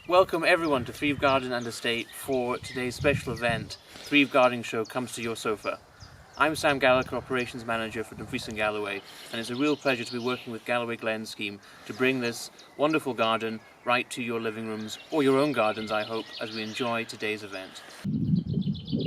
Welcome everyone to Threave Garden and Estate for today's special event, Threave Gardening Show Comes to Your Sofa. I'm Sam Gallagher, Operations Manager for Threave and Galloway, and it's a real pleasure to be working with Galloway Glens scheme to bring this wonderful garden right to your living rooms, or your own gardens I hope, as we enjoy today's event.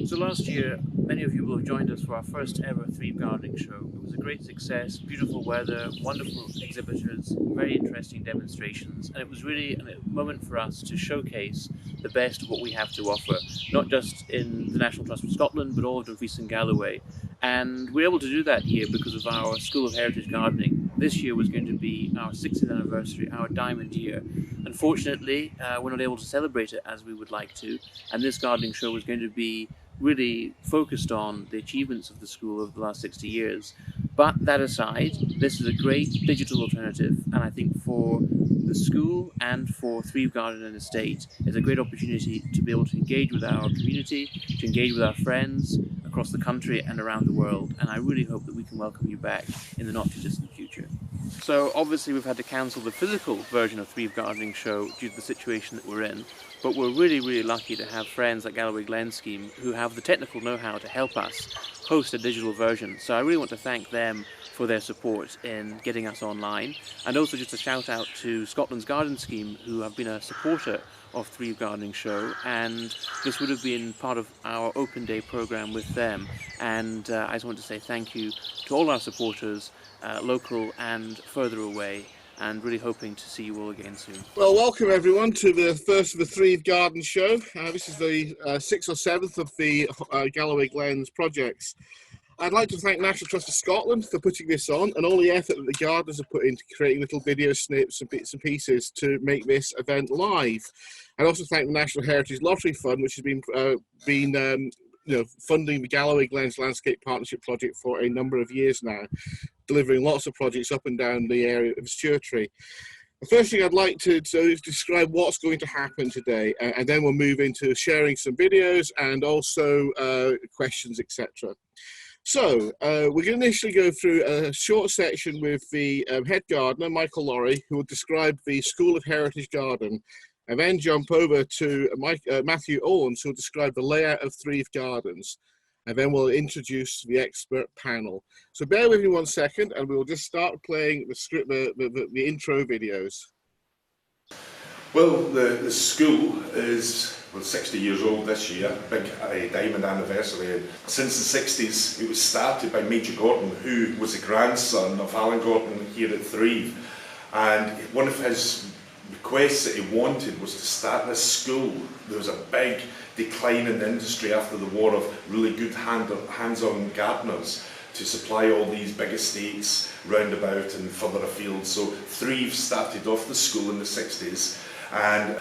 So last year, many of you will have joined us for our first ever Threave Gardening Show. It was a great success, beautiful weather, wonderful exhibitors, very interesting demonstrations, and it was really a moment for us to showcase the best of what we have to offer, not just in the National Trust for Scotland, but all of Threave and Galloway. And we're able to do that here because of our School of Heritage Gardening. This year was going to be our 60th anniversary, our diamond year. Unfortunately, we're not able to celebrate it as we would like to, and this gardening show was going to be really focused on the achievements of the school over the last 60 years. But that aside, this is a great digital alternative, and I think for the school and for Threave Garden and Estate, it's a great opportunity to be able to engage with our community, to engage with our friends across the country and around the world, and I really hope that we can welcome you back in the not too distant future. So obviously we've had to cancel the physical version of Threave Gardening Show due to the situation that we're in, but we're really lucky to have friends like Galloway Glens scheme who have the technical know-how to help us host a digital version. So I really want to thank them for their support in getting us online, and also just a shout out to Scotland's Garden Scheme, who have been a supporter of Threave Gardening Show, and this would have been part of our open day program with them, and I just want to say thank you to all our supporters, local and further away, and really hoping to see you all again soon. Well, welcome everyone to the first of the Threave Garden Show. This is the 6th or 7th of the Galloway Glens projects. I'd like to thank National Trust for Scotland for putting this on, and all the effort that the gardeners have put into creating little video snips and bits and pieces to make this event live. I'd also thank the National Heritage Lottery Fund, which has been funding the Galloway Glens Landscape Partnership project for a number of years now, delivering lots of projects up and down the area of Sturtree. The first thing I'd like to do is describe what's going to happen today, and then we'll move into sharing some videos and also questions, etc. So we're going to initially go through a short section with the head gardener, Michael Laurie, who will describe the School of Heritage Garden, and then jump over to Matthew Owens, who will describe the layout of Threave Gardens, and then we'll introduce the expert panel. So bear with me 1 second, and we'll just start playing the intro videos. Well, the school is 60 years old this year, big diamond anniversary. And since the 60s, it was started by Major Gordon, who was the grandson of Alan Gordon here at Threave. And one of his requests that he wanted was to start this school. There was a big decline in the industry after the war of really good hands-on gardeners to supply all these big estates round about and further afield. So Threave started off the school in the 60s. And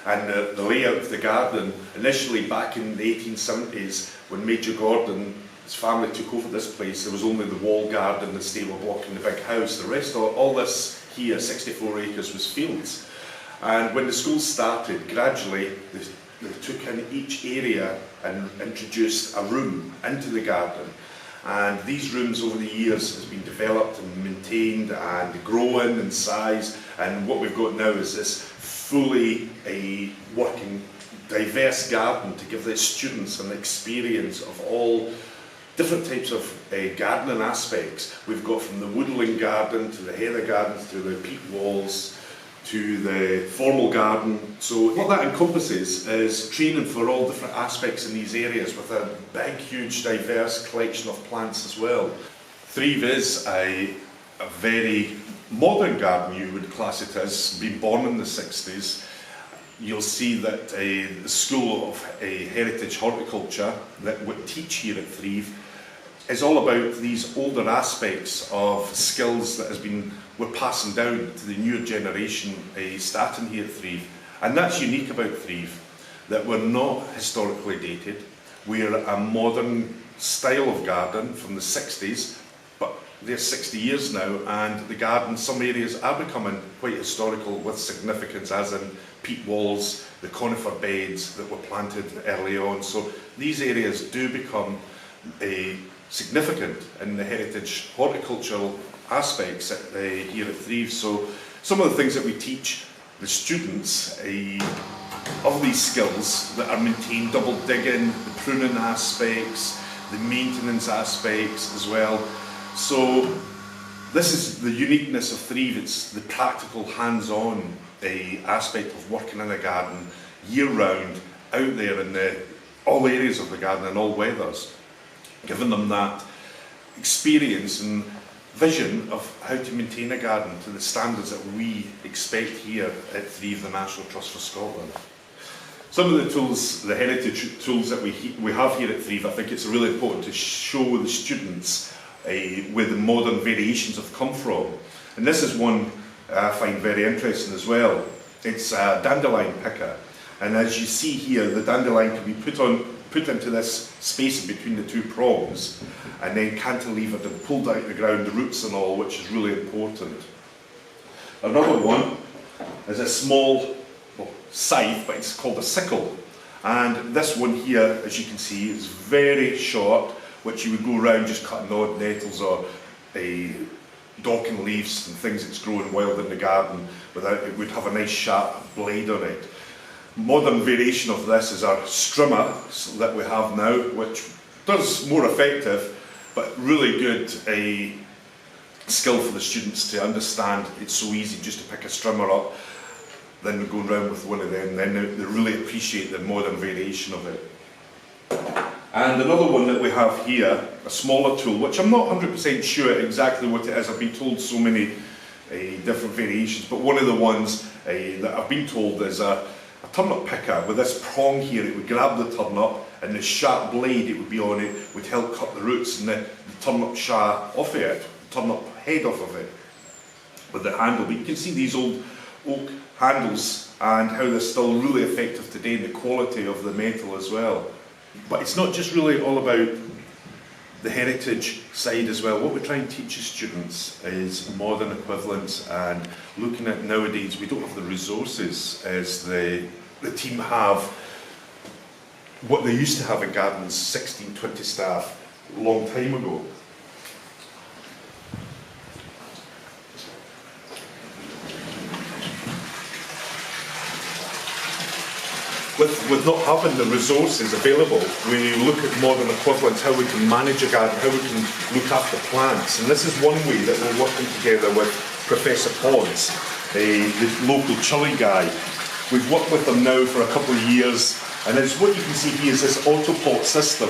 the layout of the garden, initially back in the 1870s, when Major Gordon, his family took over this place, there was only the wall garden, the stable block and the big house. The rest of all this here, 64 acres, was fields. And when the school started, gradually they took in each area and introduced a room into the garden. And these rooms over the years has been developed and maintained and grown in size. And what we've got now is this fully a working, diverse garden to give the students an experience of all different types of gardening aspects. We've got from the woodland garden to the heather gardens to the peat walls to the formal garden. So what that encompasses is training for all different aspects in these areas with a big, huge, diverse collection of plants as well. Threave is a very modern garden, you would class it as, being born in the 60s. You'll see that the School of Heritage Horticulture that we teach here at Threave is all about these older aspects of skills that we're passing down to the newer generation starting here at Threave. And that's unique about Threave, that we're not historically dated. We're a modern style of garden from the 60s, but they're 60 years now, and the garden, some areas are becoming quite historical with significance, as in peat walls, the conifer beds that were planted early on. So these areas do become significant in the heritage horticultural aspects here at Threave. So some of the things that we teach the students of these skills that are maintained, double digging, the pruning aspects, the maintenance aspects as well. So this is the uniqueness of Threave. It's the practical, hands-on aspect of working in a garden year-round, out there in all areas of the garden and all weathers, giving them that experience and vision of how to maintain a garden to the standards that we expect here at Threave, the National Trust for Scotland. Some of the tools, the heritage tools that we have here at Threave, I think it's really important to show the students where the modern variations have come from. And this is one I find very interesting as well. It's a dandelion picker. And as you see here, the dandelion can be put into this space between the two prongs and then cantilevered and pulled out of the ground, the roots and all, which is really important. Another one is a small scythe, but it's called a sickle. And this one here, as you can see, is very short, which you would go around just cutting odd nettles or docking leaves and things that's growing wild in the garden. It would have a nice sharp blade on it. Modern variation of this is our strimmer that we have now, which does more effective, but really good skill for the students to understand. It's so easy just to pick a strimmer up, then going around with one of them, then they really appreciate the modern variation of it. And another one that we have here, a smaller tool, which I'm not 100% sure exactly what it is. I've been told so many different variations, but one of the ones that I've been told is a turnip picker. With this prong here, it would grab the turnip, and the sharp blade it would be on it would help cut the roots and the turnip shah off of it, turnip head off of it with the handle. But you can see these old oak handles and how they're still really effective today, and the quality of the metal as well. But it's not just really all about the heritage side as well. What we try and teach the students is modern equivalents, and looking at nowadays we don't have the resources as the team have what they used to have in gardens, 16, 20 staff, a long time ago. With not having the resources available, we look at modern equivalents, how we can manage a garden, how we can look after plants. And this is one way that we're working together with Professor Podds, the local chili guy. We've worked with him now for a couple of years, and as what you can see here is this autopot system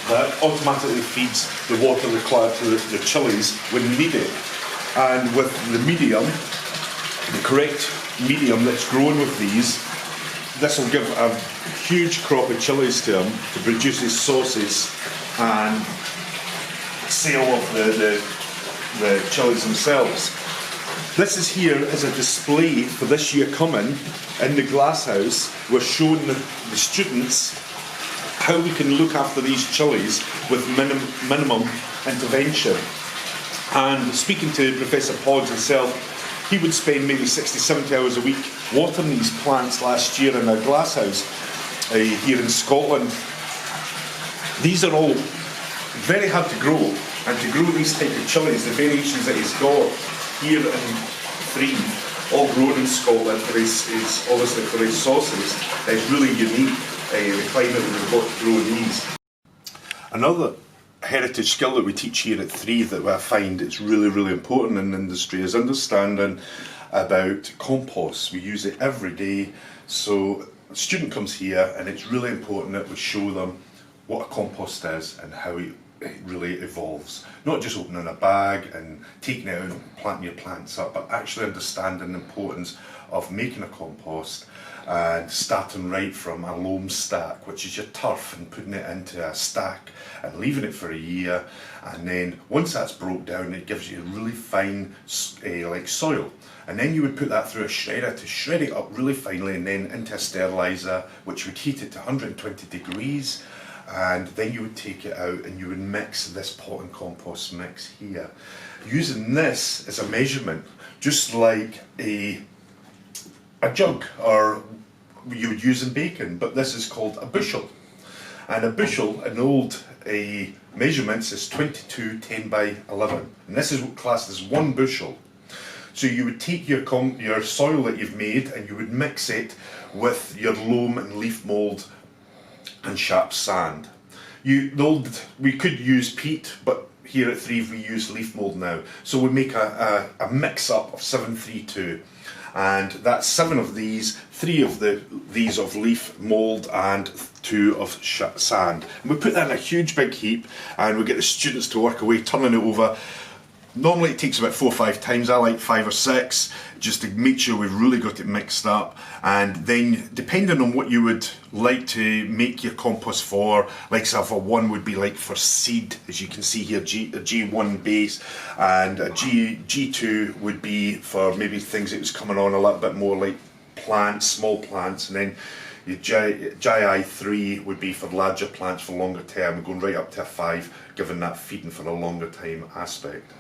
that automatically feeds the water required to the chilies when you need it. And with the medium, the correct medium that's grown with these, this will give a huge crop of chilies to him to produce his sauces and sale of the chilies themselves. This is here as a display for this year coming in the glasshouse. We're showing the students how we can look after these chilies with minimum intervention. And speaking to Professor Podds himself, he would spend maybe 60, 70 hours a week watering these plants last year in our glasshouse here in Scotland. These are all very hard to grow, and to grow these type of chilies, the variations that he's got here in Threave, all grown in Scotland for his obviously for his sauces, is really unique, the climate that we've got to grow these. Another heritage skill that we teach here at Threave that I find it's really, really important in the industry is understanding about compost. We use it every day, so a student comes here and it's really important that we show them what a compost is and how it really evolves. Not just opening a bag and taking it out and planting your plants up, but actually understanding the importance of making a compost and starting right from a loam stack, which is your turf, and putting it into a stack and leaving it for a year, and then once that's broke down it gives you a really fine like soil, and then you would put that through a shredder to shred it up really finely, and then into a steriliser which would heat it to 120 degrees, and then you would take it out and you would mix this pot and compost mix here, using this as a measurement, just like a jug or you would use in baking, but this is called a bushel. And a bushel in old measurements is 22 10 by 11, and this is what classed as one bushel. So you would take your soil that you've made and you would mix it with your loam and leaf mould and sharp sand. We could use peat, but here at Threave we use leaf mould now. So we make a mix-up of 732. And that's 7 of these, 3 of these of leaf mould and 2 of sand. And we put that in a huge big heap and we get the students to work away turning it over. Normally it takes about 4 or 5 times, I like 5 or 6, just to make sure we've really got it mixed up. And then depending on what you would like to make your compost for, like so for one would be like for seed, as you can see here, a G1 base, and a G2 would be for maybe things that was coming on a little bit more like plants, small plants, and then your JI3 would be for larger plants for longer term, going right up to a 5, given that feeding for a longer time aspect.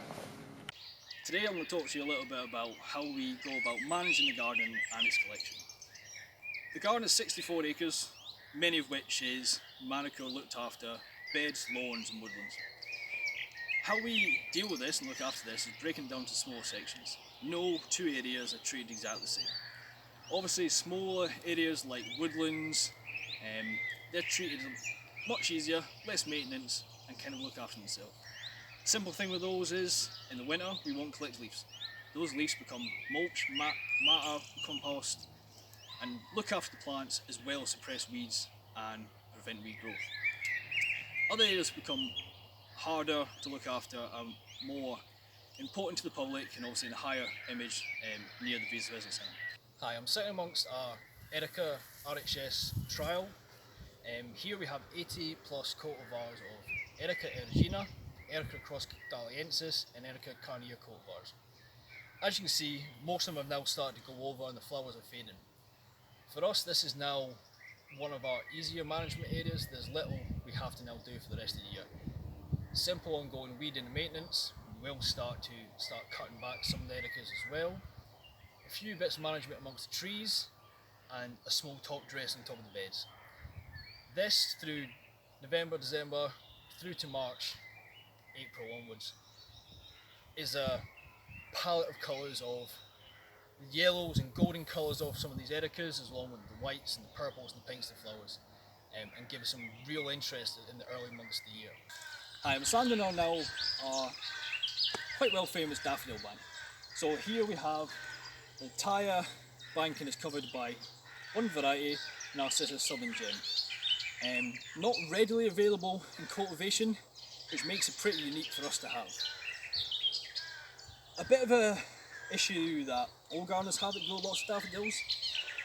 Today I'm going to talk to you a little bit about how we go about managing the garden and its collection. The garden is 64 acres, many of which is manicured, looked after, beds, lawns and woodlands. How we deal with this and look after this is breaking it down to small sections. No 2 areas are treated exactly the same. Obviously smaller areas like woodlands, they're treated much easier, less maintenance and kind of look after themselves. Simple thing with those is, in the winter, we won't collect leaves. Those leaves become mulch, matter, compost, and look after the plants as well as suppress weeds and prevent weed growth. Other areas become harder to look after and more important to the public and obviously in a higher image near the Visitor Centre. Hi, I'm sitting amongst our Erica RHS trial. Here we have 80 plus cultivars of Erica erigena, Erica cross-galliensis and Erica carnea cultivars. As you can see, most of them have now started to go over and the flowers are fading. For us, this is now one of our easier management areas. There's little we have to now do for the rest of the year. Simple ongoing weeding and maintenance. We will start cutting back some of the Ericas as well. A few bits of management amongst the trees and a small top dress on top of the beds. This through November, December, through to March, April onwards, is a palette of colours of the yellows and golden colours of some of these Ericas, as along with the whites and the purples and the pinks of the flowers, and give us some real interest in the early months of the year. Hi, I'm standing on now our quite well famous daffodil bank. So here we have the entire banking is covered by one variety, Narcissus Southern Gem. Not readily available in cultivation, which makes it pretty unique for us to have. A bit of a issue that all gardeners have that grow lots of daffodils.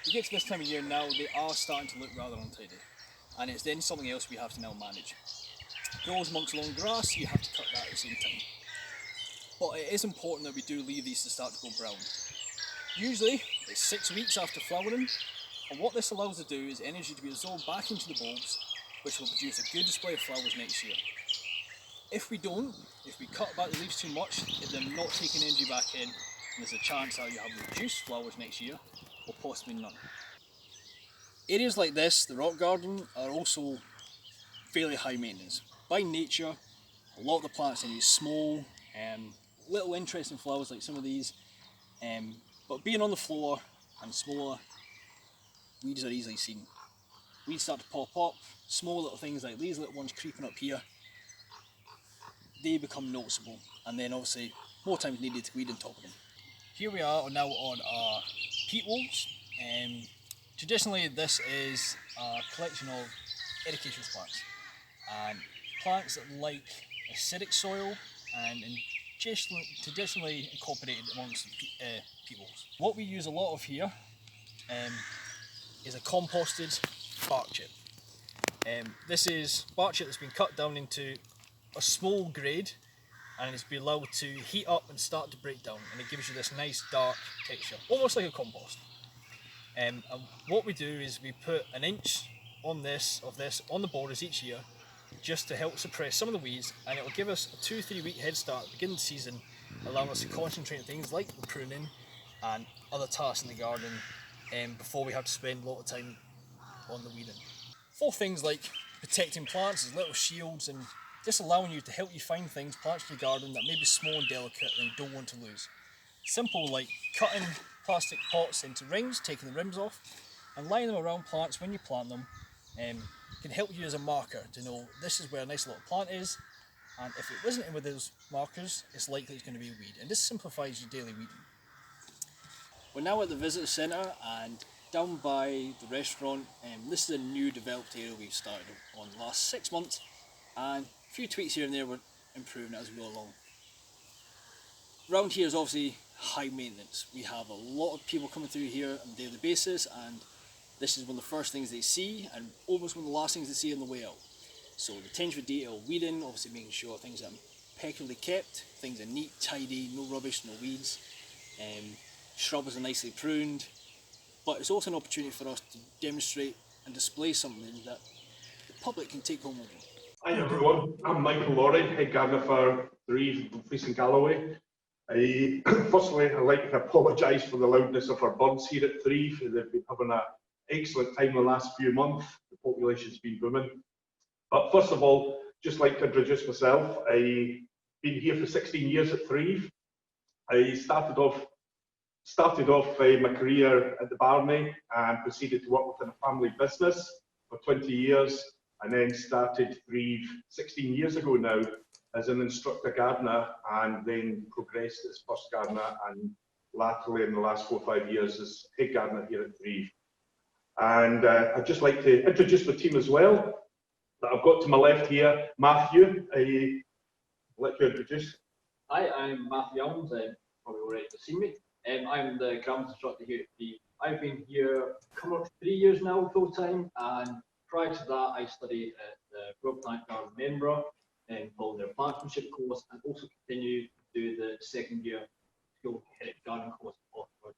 You get to this time of year now, they are starting to look rather untidy, and it's then something else we have to now manage. It grows amongst long grass, so you have to cut that at the same time. But it is important that we do leave these to start to go brown. Usually it's 6 weeks after flowering, and what this allows to do is energy to be absorbed back into the bulbs, which will produce a good display of flowers next year. If we cut back the leaves too much, if they're not taking energy back in, there's a chance that you have reduced flowers next year, or possibly none. Areas like this, the rock garden, are also fairly high maintenance. By nature, a lot of the plants in these small, little interesting flowers like some of these, but being on the floor and smaller, weeds are easily seen. Weeds start to pop up, small little things like these little ones creeping up here, they become noticeable, and then obviously more time is needed to weed on top of them. Here we are now on our peat walls. Traditionally this is a collection of ericaceous plants, and plants that like acidic soil and traditionally incorporated amongst peat walls. What we use a lot of here is a composted bark chip. This is bark chip that's been cut down into a small grade, and it's been allowed to heat up and start to break down, and it gives you this nice dark texture, almost like a compost. And what we do is we put an inch on this on the borders each year, just to help suppress some of the weeds, and it will give us a 2-3 week head start at the beginning of the season, allowing us to concentrate on things like the pruning and other tasks in the garden before we have to spend a lot of time on the weeding. For things like protecting plants as little shields and just allowing you to help you find plants in the garden that may be small and delicate and you don't want to lose. Simple like cutting plastic pots into rings, taking the rims off, and laying them around plants when you plant them can help you as a marker to know this is where a nice little plant is, and if it wasn't in with those markers, it's likely it's going to be a weed, and this simplifies your daily weeding. We're now at the visitor centre and down by the restaurant. This is a new developed area we've started on the last 6 months, and a few tweaks here and there we're improving as we go along. Around here is obviously high maintenance. We have a lot of people coming through here on a daily basis, and this is one of the first things they see and almost one of the last things they see on the way out. So the attention for detail, weeding, obviously making sure things are impeccably kept, things are neat, tidy, no rubbish, no weeds. Shrubs are nicely pruned, but it's also an opportunity for us to demonstrate and display something that the public can take home with them. Hi everyone, I'm Michael Laurie, head gardener for Threave, Threave and Galloway. Firstly, I'd like to apologise for the loudness of our birds here at Threave. They've been having an excellent time the last few months. The population's been booming. But first of all, just like to introduce myself. I've been here for 16 years at Threave. I started off my career at the Barney and proceeded to work within a family business for 20 years, and then started Threave 16 years ago now as an instructor gardener, and then progressed as first gardener, and latterly in the last 4 or 5 years as head gardener here at Threave. And I'd just like to introduce the team as well. That I've got to my left here, Matthew. I'll let you introduce. Hi, I'm Matthew Youngs. Probably already seen me. I'm the grounds instructor here at Threave. I've been here coming up to 3 years now full time, and prior to that I studied at the Royal Plant Garden in Edinburgh and followed their plantmanship course, and also continued to do the second year school garden course at Oxford.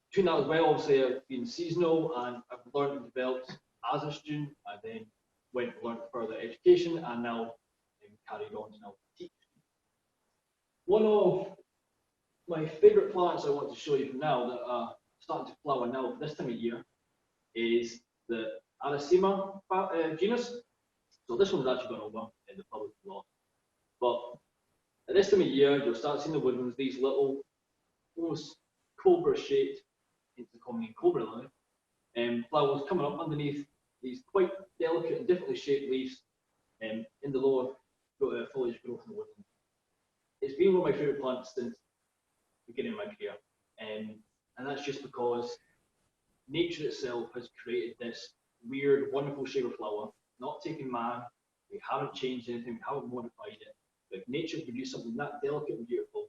Between that as well, obviously I've been seasonal and I've learned and developed as a student. I then went to learn further education, and now carried on to now teach. One of my favourite plants I want to show you from now that are starting to flower now this time of year is the Aracema genus. So this one's actually gone over in the public law. But at this time of year, you'll start seeing the woodlands, these little, almost cobra-shaped, into common cobra line, flowers coming up underneath these quite delicate and differently shaped leaves in the lower foliage growth in the woodland. It's been one of my favourite plants since the beginning of my career, and that's just because nature itself has created this weird, wonderful shape of flower, not taking man. We haven't changed anything, we haven't modified it, but if nature produced something that delicate and beautiful,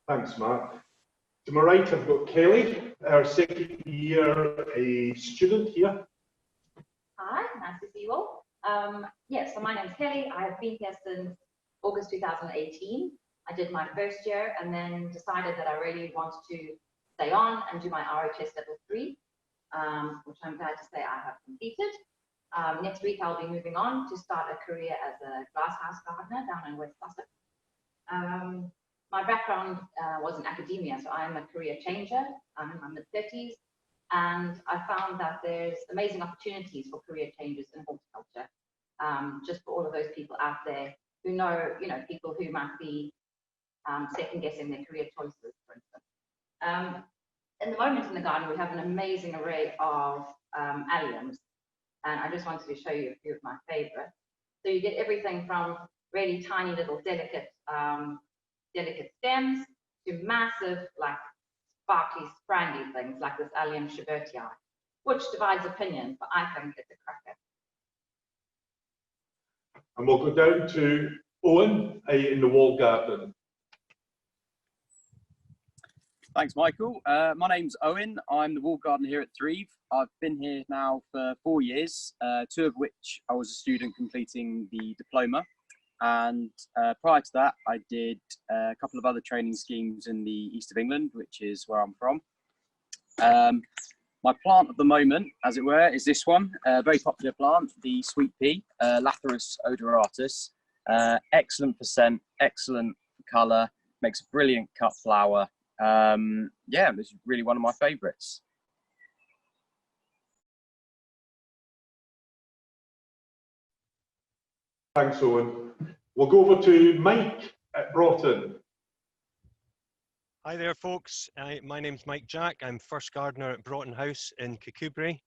Thanks, Matt. To my right, I've got Kelly, our second year student here. Hi, nice to see you all. Yes, so my name's Kelly. I have been here since August 2018. I did my first year and then decided that I really wanted to stay on and do my RHS level 3, which I'm glad to say I have completed. Next week I'll be moving on to start a career as a glasshouse gardener down in West Sussex. My background was in academia, so I am a career changer. I'm in my mid-30s, and I found that there's amazing opportunities for career changes in horticulture. Just for all of those people out there who know, people who might be second guessing their career choices, for instance. In the moment in the garden, we have an amazing array of alliums, and I just wanted to show you a few of my favorites. So you get everything from really tiny little delicate stems to massive, like sparkly, sprangy things like this Allium Schubertii, which divides opinions, but I think it's a cracker. And we'll go down to Owen in the wall garden. Thanks, Michael. My name's Owen. I'm the wall gardener here at Threave. I've been here now for 4 years, 2 of which I was a student completing the diploma. And prior to that, I did a couple of other training schemes in the east of England, which is where I'm from. My plant at the moment, as it were, is this one, a very popular plant, the sweet pea, Lathyrus odoratus. Excellent for scent, excellent for colour, makes a brilliant cut flower. Yeah, this is really one of my favourites. Thanks, Owen. We'll go over to Mike at Broughton. Hi there, folks. My name's Mike Jack. I'm first gardener at Broughton House in Kirkcudbright.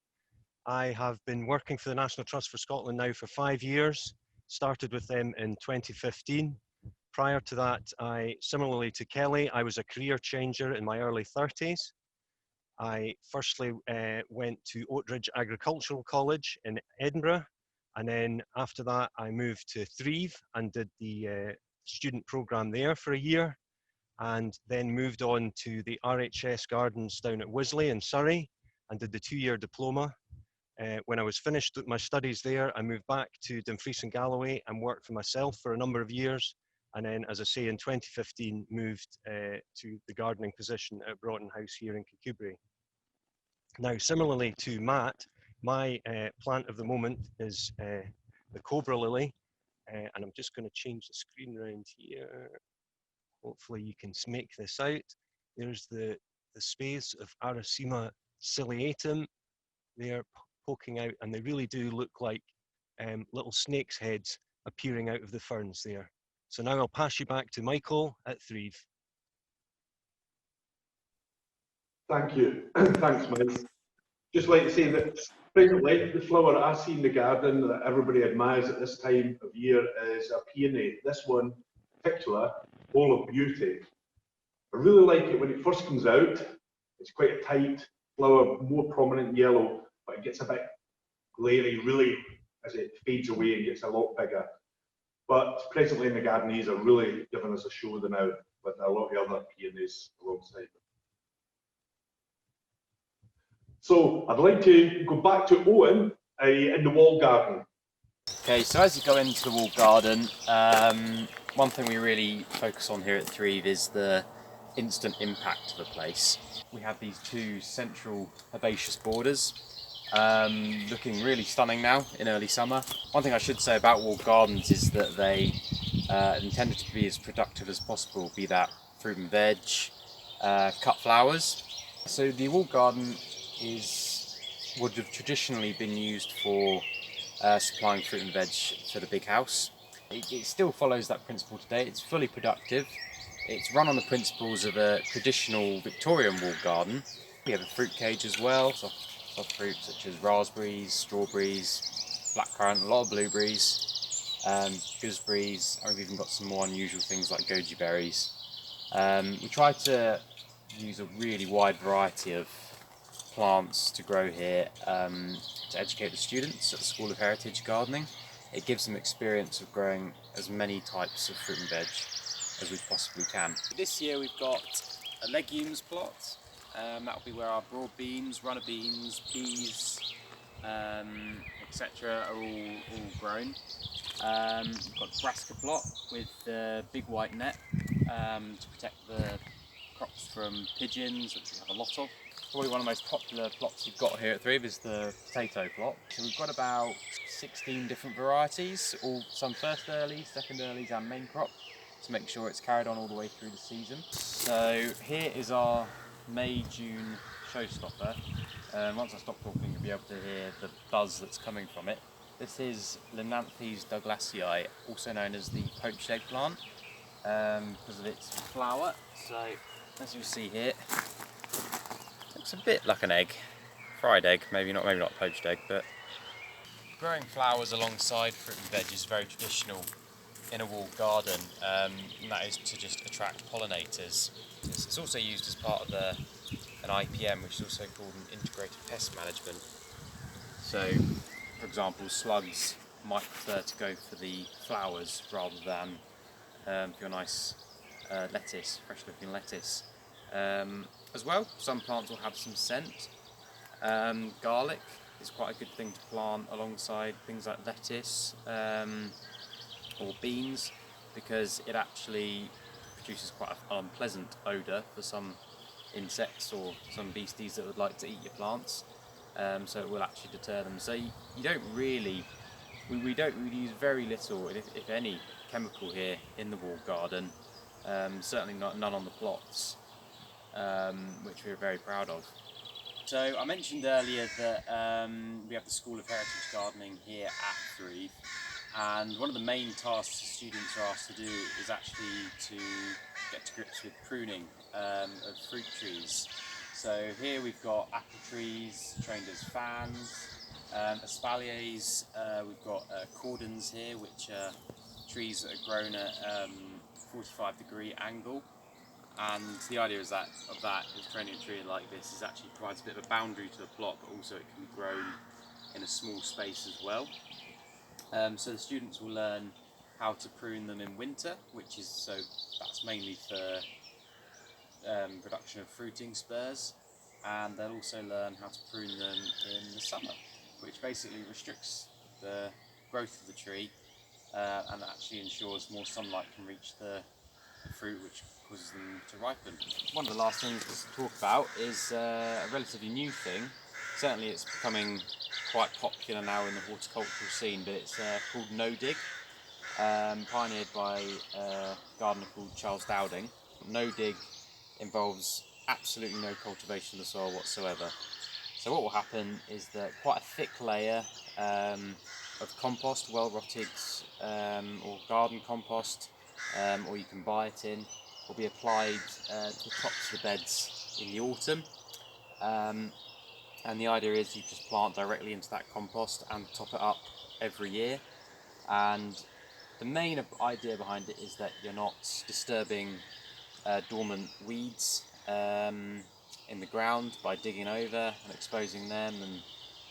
I have been working for the National Trust for Scotland now for 5 years. Started with them in 2015. Prior to that, similarly to Kelly, I was a career changer in my early 30s. I firstly went to Oatridge Agricultural College in Edinburgh, and then after that I moved to Threave and did the student programme there for a year, and then moved on to the RHS Gardens down at Wisley in Surrey and did the 2-year diploma. When I was finished with my studies there, I moved back to Dumfries and Galloway and worked for myself for a number of years. And then, as I say, in 2015, moved to the gardening position at Broughton House here in Kirkcudbright. Now, similarly to Matt, my plant of the moment is the Cobra Lily. And I'm just going to change the screen around here. Hopefully you can make this out. There's the space of Aracema ciliatum. They're poking out, and they really do look like little snake's heads appearing out of the ferns there. So now I'll pass you back to Michael at Threave. Thank you. Thanks, Mike. Just like to say that presently the flower I see in the garden that everybody admires at this time of year is a peony. This one in particular, Bowl of Beauty. I really like it when it first comes out. It's quite a tight flower, more prominent yellow, but it gets a bit glary really as it fades away and gets a lot bigger. But presently in the garden, these are really giving us a show now with a lot of other peonies alongside. So I'd like to go back to Owen in the wall garden. Okay, so as you go into the wall garden, one thing we really focus on here at Threave is the instant impact of the place. We have these 2 central herbaceous borders, looking really stunning now in early summer. One thing I should say about walled gardens is that they are intended to be as productive as possible, be that fruit and veg, cut flowers. So the walled garden would have traditionally been used for supplying fruit and veg for the big house. It still follows that principle today. It's fully productive. It's run on the principles of a traditional Victorian walled garden. We have a fruit cage as well, soft fruit such as raspberries, strawberries, blackcurrant, a lot of blueberries, gooseberries, and we've even got some more unusual things like goji berries. We try to use a really wide variety of plants to grow here to educate the students at the School of Heritage Gardening. It gives them experience of growing as many types of fruit and veg as we possibly can. This year we've got a legumes plot. That'll be where our broad beans, runner beans, peas, etc. are all grown. We've got a brassica plot with the big white net to protect the crops from pigeons, which we have a lot of. Probably one of the most popular plots we've got here at Threave is the potato plot. So we've got about 16 different varieties, all some first earlies, second earlies and main crop, to make sure it's carried on all the way through the season. So here is our May-June showstopper. Once I stop talking, you'll be able to hear the buzz that's coming from it. This is Linanthes douglasii, also known as the poached egg plant, because of its flower. So as you see here, looks a bit like an egg, fried egg, maybe not poached egg, but growing flowers alongside fruit and veg is very traditional in a walled garden, and that is to just attract pollinators. It's also used as part of an IPM, which is also called an integrated pest management. So, for example, slugs might prefer to go for the flowers rather than for your nice lettuce, fresh-looking lettuce. As well, some plants will have some scent. Garlic is quite a good thing to plant alongside things like lettuce or beans, because it actually produces quite an unpleasant odour for some insects or some beasties that would like to eat your plants. So it will actually deter them. So you don't really, we use very little, if any, chemical here in the walled garden. Certainly none on the plots, which we're very proud of. So I mentioned earlier that we have the School of Heritage Gardening here at Threave. And one of the main tasks the students are asked to do is actually to get to grips with pruning of fruit trees. So here we've got apple trees trained as fans, espaliers, we've got cordons here, which are trees that are grown at 45-degree angle. And the idea is that training a tree like this is actually provides a bit of a boundary to the plot, but also it can be grown in a small space as well. So the students will learn how to prune them in winter, that's mainly for production of fruiting spurs, and they'll also learn how to prune them in the summer, which basically restricts the growth of the tree and actually ensures more sunlight can reach the fruit, which causes them to ripen. One of the last things to talk about is a relatively new thing. Certainly it's becoming quite popular now in the horticultural scene, but it's called no-dig, pioneered by a gardener called Charles Dowding. No-dig involves absolutely no cultivation of the soil whatsoever. So what will happen is that quite a thick layer of compost, well-rotted or garden compost, or you can buy it in, will be applied to the tops of the beds in the autumn. And the idea is you just plant directly into that compost and top it up every year. And the main idea behind it is that you're not disturbing dormant weeds in the ground by digging over and exposing them and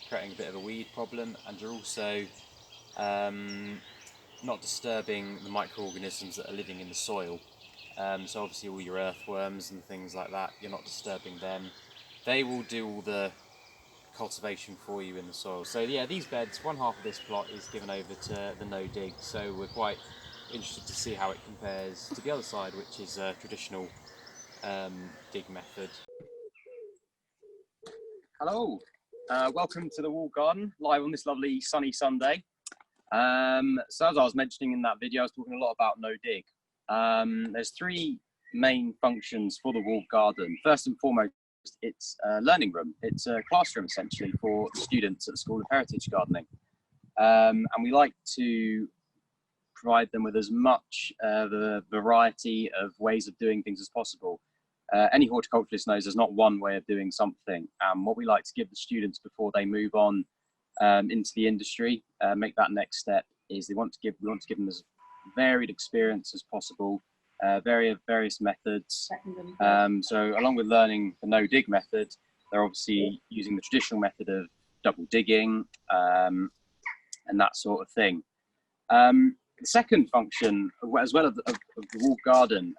creating a bit of a weed problem, and you're also not disturbing the microorganisms that are living in the soil. So obviously all your earthworms and things like that, you're not disturbing them. They will do all the cultivation for you in the soil. So yeah, these beds, one half of this plot is given over to the no-dig, so we're quite interested to see how it compares to the other side, which is a traditional dig method. Hello, welcome to the Wall Garden, live on this lovely sunny Sunday. So as I was mentioning in that video, I was talking a lot about no-dig. There's three main functions for the Wall Garden. First and foremost, it's a learning room. It's a classroom essentially for students at the School of Heritage Gardening. And we like to provide them with as much the variety of ways of doing things as possible. Any horticulturalist knows there's not one way of doing something. What we like to give the students before they move on into the industry, make that next step, is we want to give them as varied experience as possible, various methods. So along with learning the no-dig method, they're obviously using the traditional method of double digging and that sort of thing. The second function, as well of the Wall Garden,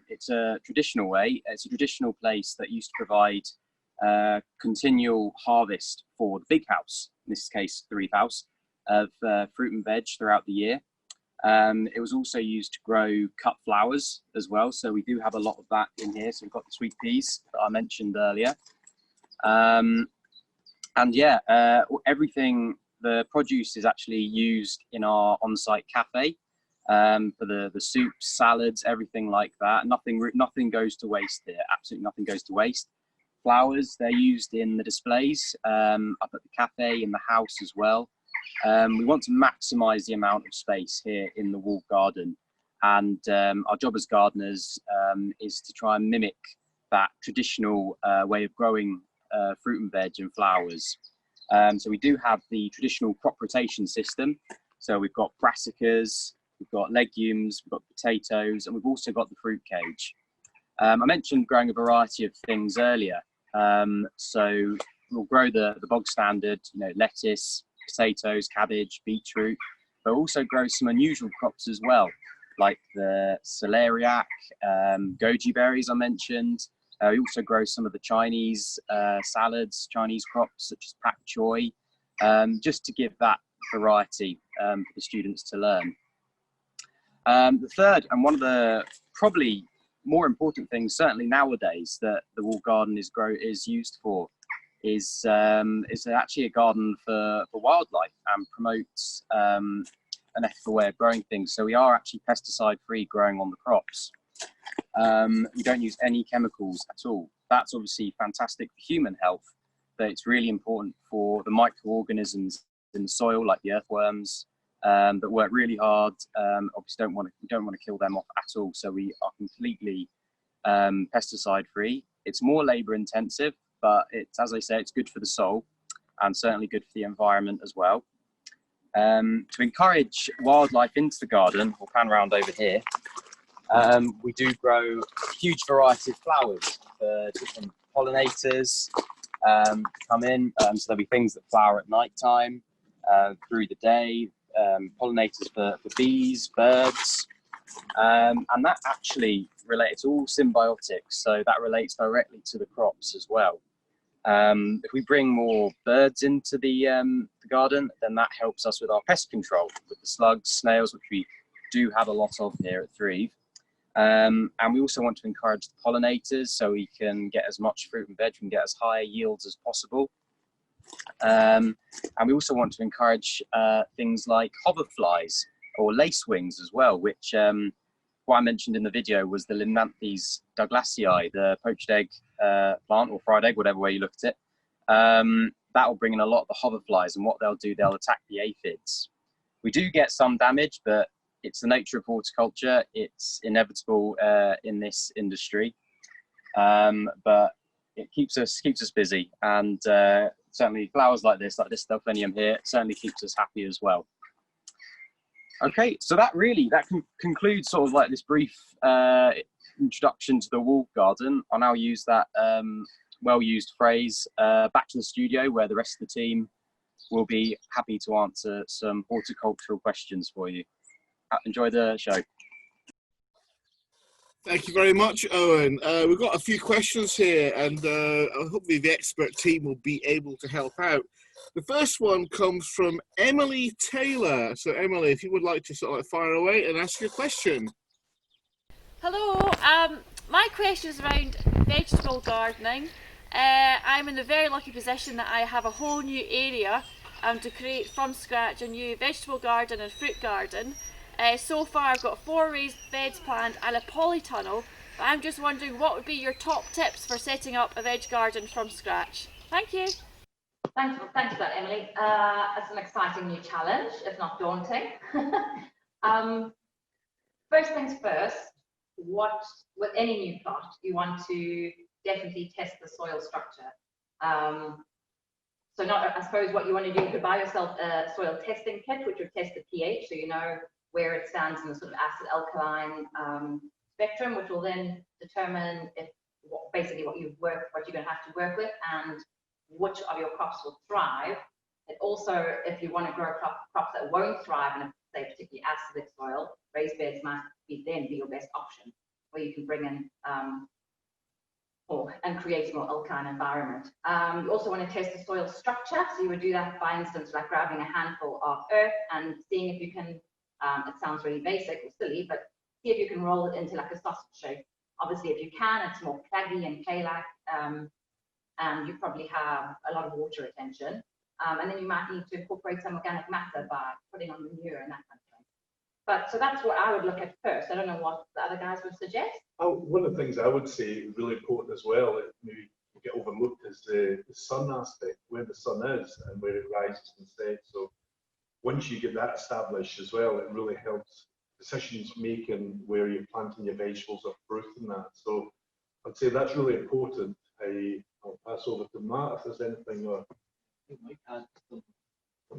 it's a traditional way. It's a traditional place that used to provide continual harvest for the big house, in this case Threave house, of fruit and veg throughout the year. It was also used to grow cut flowers as well, so we do have a lot of that in here. So we've got the sweet peas that I mentioned earlier, and yeah, everything, the produce is actually used in our on-site cafe for the soups, salads, everything like that. Nothing goes to waste here. Absolutely nothing goes to waste. Flowers, they're used in the displays up at the cafe, in the house as well. We want to maximise the amount of space here in the Wall Garden, and our job as gardeners is to try and mimic that traditional way of growing fruit and veg and flowers. So we do have the traditional crop rotation system. So we've got brassicas, we've got legumes, we've got potatoes, and we've also got the fruit cage. I mentioned growing a variety of things earlier. So we'll grow the bog standard, lettuce, potatoes, cabbage, beetroot, but also grow some unusual crops as well, like the celeriac, goji berries I mentioned. We also grow some of the Chinese salads, Chinese crops such as pak choi, just to give that variety for the students to learn. The third, and one of the probably more important things, certainly nowadays, that the Wall Garden is used for, is actually a garden for wildlife, and promotes an ethical way of growing things. So we are actually pesticide-free growing on the crops. We don't use any chemicals at all. That's obviously fantastic for human health, but it's really important for the microorganisms in the soil, like the earthworms, that work really hard. Obviously, we don't want to kill them off at all, so we are completely pesticide free. It's more labour intensive, but it's, as I say, it's good for the soul and certainly good for the environment as well. To encourage wildlife into the garden, we'll pan around over here. We do grow a huge variety of flowers for different pollinators come in. So there'll be things that flower at night time, through the day, pollinators for bees, birds, and that actually relates, all symbiotic, so that relates directly to the crops as well. If we bring more birds into the garden, then that helps us with our pest control, with the slugs, snails, which we do have a lot of here at Threave. And we also want to encourage the pollinators, so we can get as much fruit and veg and get as high yields as possible. And we also want to encourage things like hoverflies or lacewings as well, which what I mentioned in the video was the Limnanthes douglasii, the poached egg plant, or fried egg, whatever way you look at it. That will bring in a lot of the hoverflies, and what they'll do, they'll attack the aphids. We do get some damage, but it's the nature of horticulture. It's inevitable in this industry, but it keeps us busy, and certainly flowers like this delphinium here, certainly keeps us happy as well. Okay, so that concludes sort of like this brief introduction to the walled garden. I'll now use that well-used phrase back to the studio, where the rest of the team will be happy to answer some horticultural questions for you. Enjoy the show. Thank you very much, Owen. We've got a few questions here, and hopefully the expert team will be able to help out. The first one comes from Emily Taylor. So, Emily, if you would like to sort of like fire away and ask your question. Hello. My question is around vegetable gardening. I'm in the very lucky position that I have a whole new area to create from scratch a new vegetable garden and fruit garden. So far I've got 4 raised beds planned and a polytunnel, but I'm just wondering what would be your top tips for setting up a veg garden from scratch. Thank you. Thanks for that, Emily. It's an exciting new challenge, if not daunting. First things first, with any new plot, you want to definitely test the soil structure. I suppose what you want to do, you could buy yourself a soil testing kit, which would test the pH, so you know where it stands in the sort of acid-alkaline spectrum, which will then determine basically what you're going to have to work with and which of your crops will thrive. And also, if you want to grow crops that won't thrive in a, say, particularly acidic soil, raised beds might then be your best option, where you can bring in and create a more alkaline environment. You also want to test the soil structure, so you would do that, by instance, like grabbing a handful of earth and seeing if you can, it sounds really basic or silly, but see if you can roll it into like a sausage shape. Obviously, if you can, it's more claggy and clay-like, and you probably have a lot of water retention. And then you might need to incorporate some organic matter by putting on manure and that kind of thing. So that's what I would look at first. I don't know what the other guys would suggest. One of the things I would say really important as well, that maybe get overlooked, is the sun aspect, where the sun is and where it rises and sets. So once you get that established as well, it really helps decisions making where you're planting your vegetables or fruit and that. So I'd say that's really important. I'll pass over to Matt if there's anything, or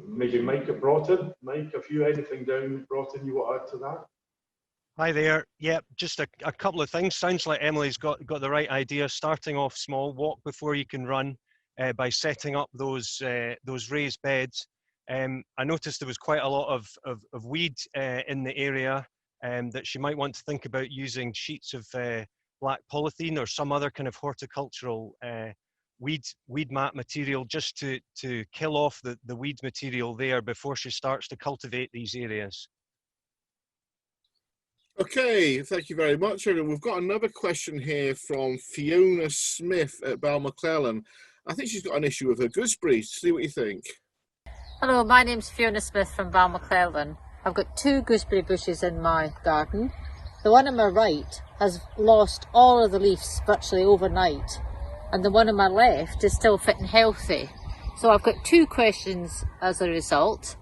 maybe Mike at Broughton. Mike, have you anything down Broughton you want to add to that? Hi there. Yeah, just a couple of things. Sounds like Emily's got the right idea. Starting off small, walk before you can run, by setting up those raised beds. I noticed there was quite a lot of weed in the area, that she might want to think about using sheets of black polythene or some other kind of horticultural weed mat material, just to kill off the weed material there before she starts to cultivate these areas. Okay, thank you very much, everyone. We've got another question here from Fiona Smith at Balmaclellan. I think she's got an issue with her gooseberries. See what you think. Hello, my name's Fiona Smith from Balmaclellan. I've got 2 gooseberry bushes in my garden. The one on my right has lost all of the leaves virtually overnight, and the one on my left is still fit and healthy. So I've got 2 questions as a result.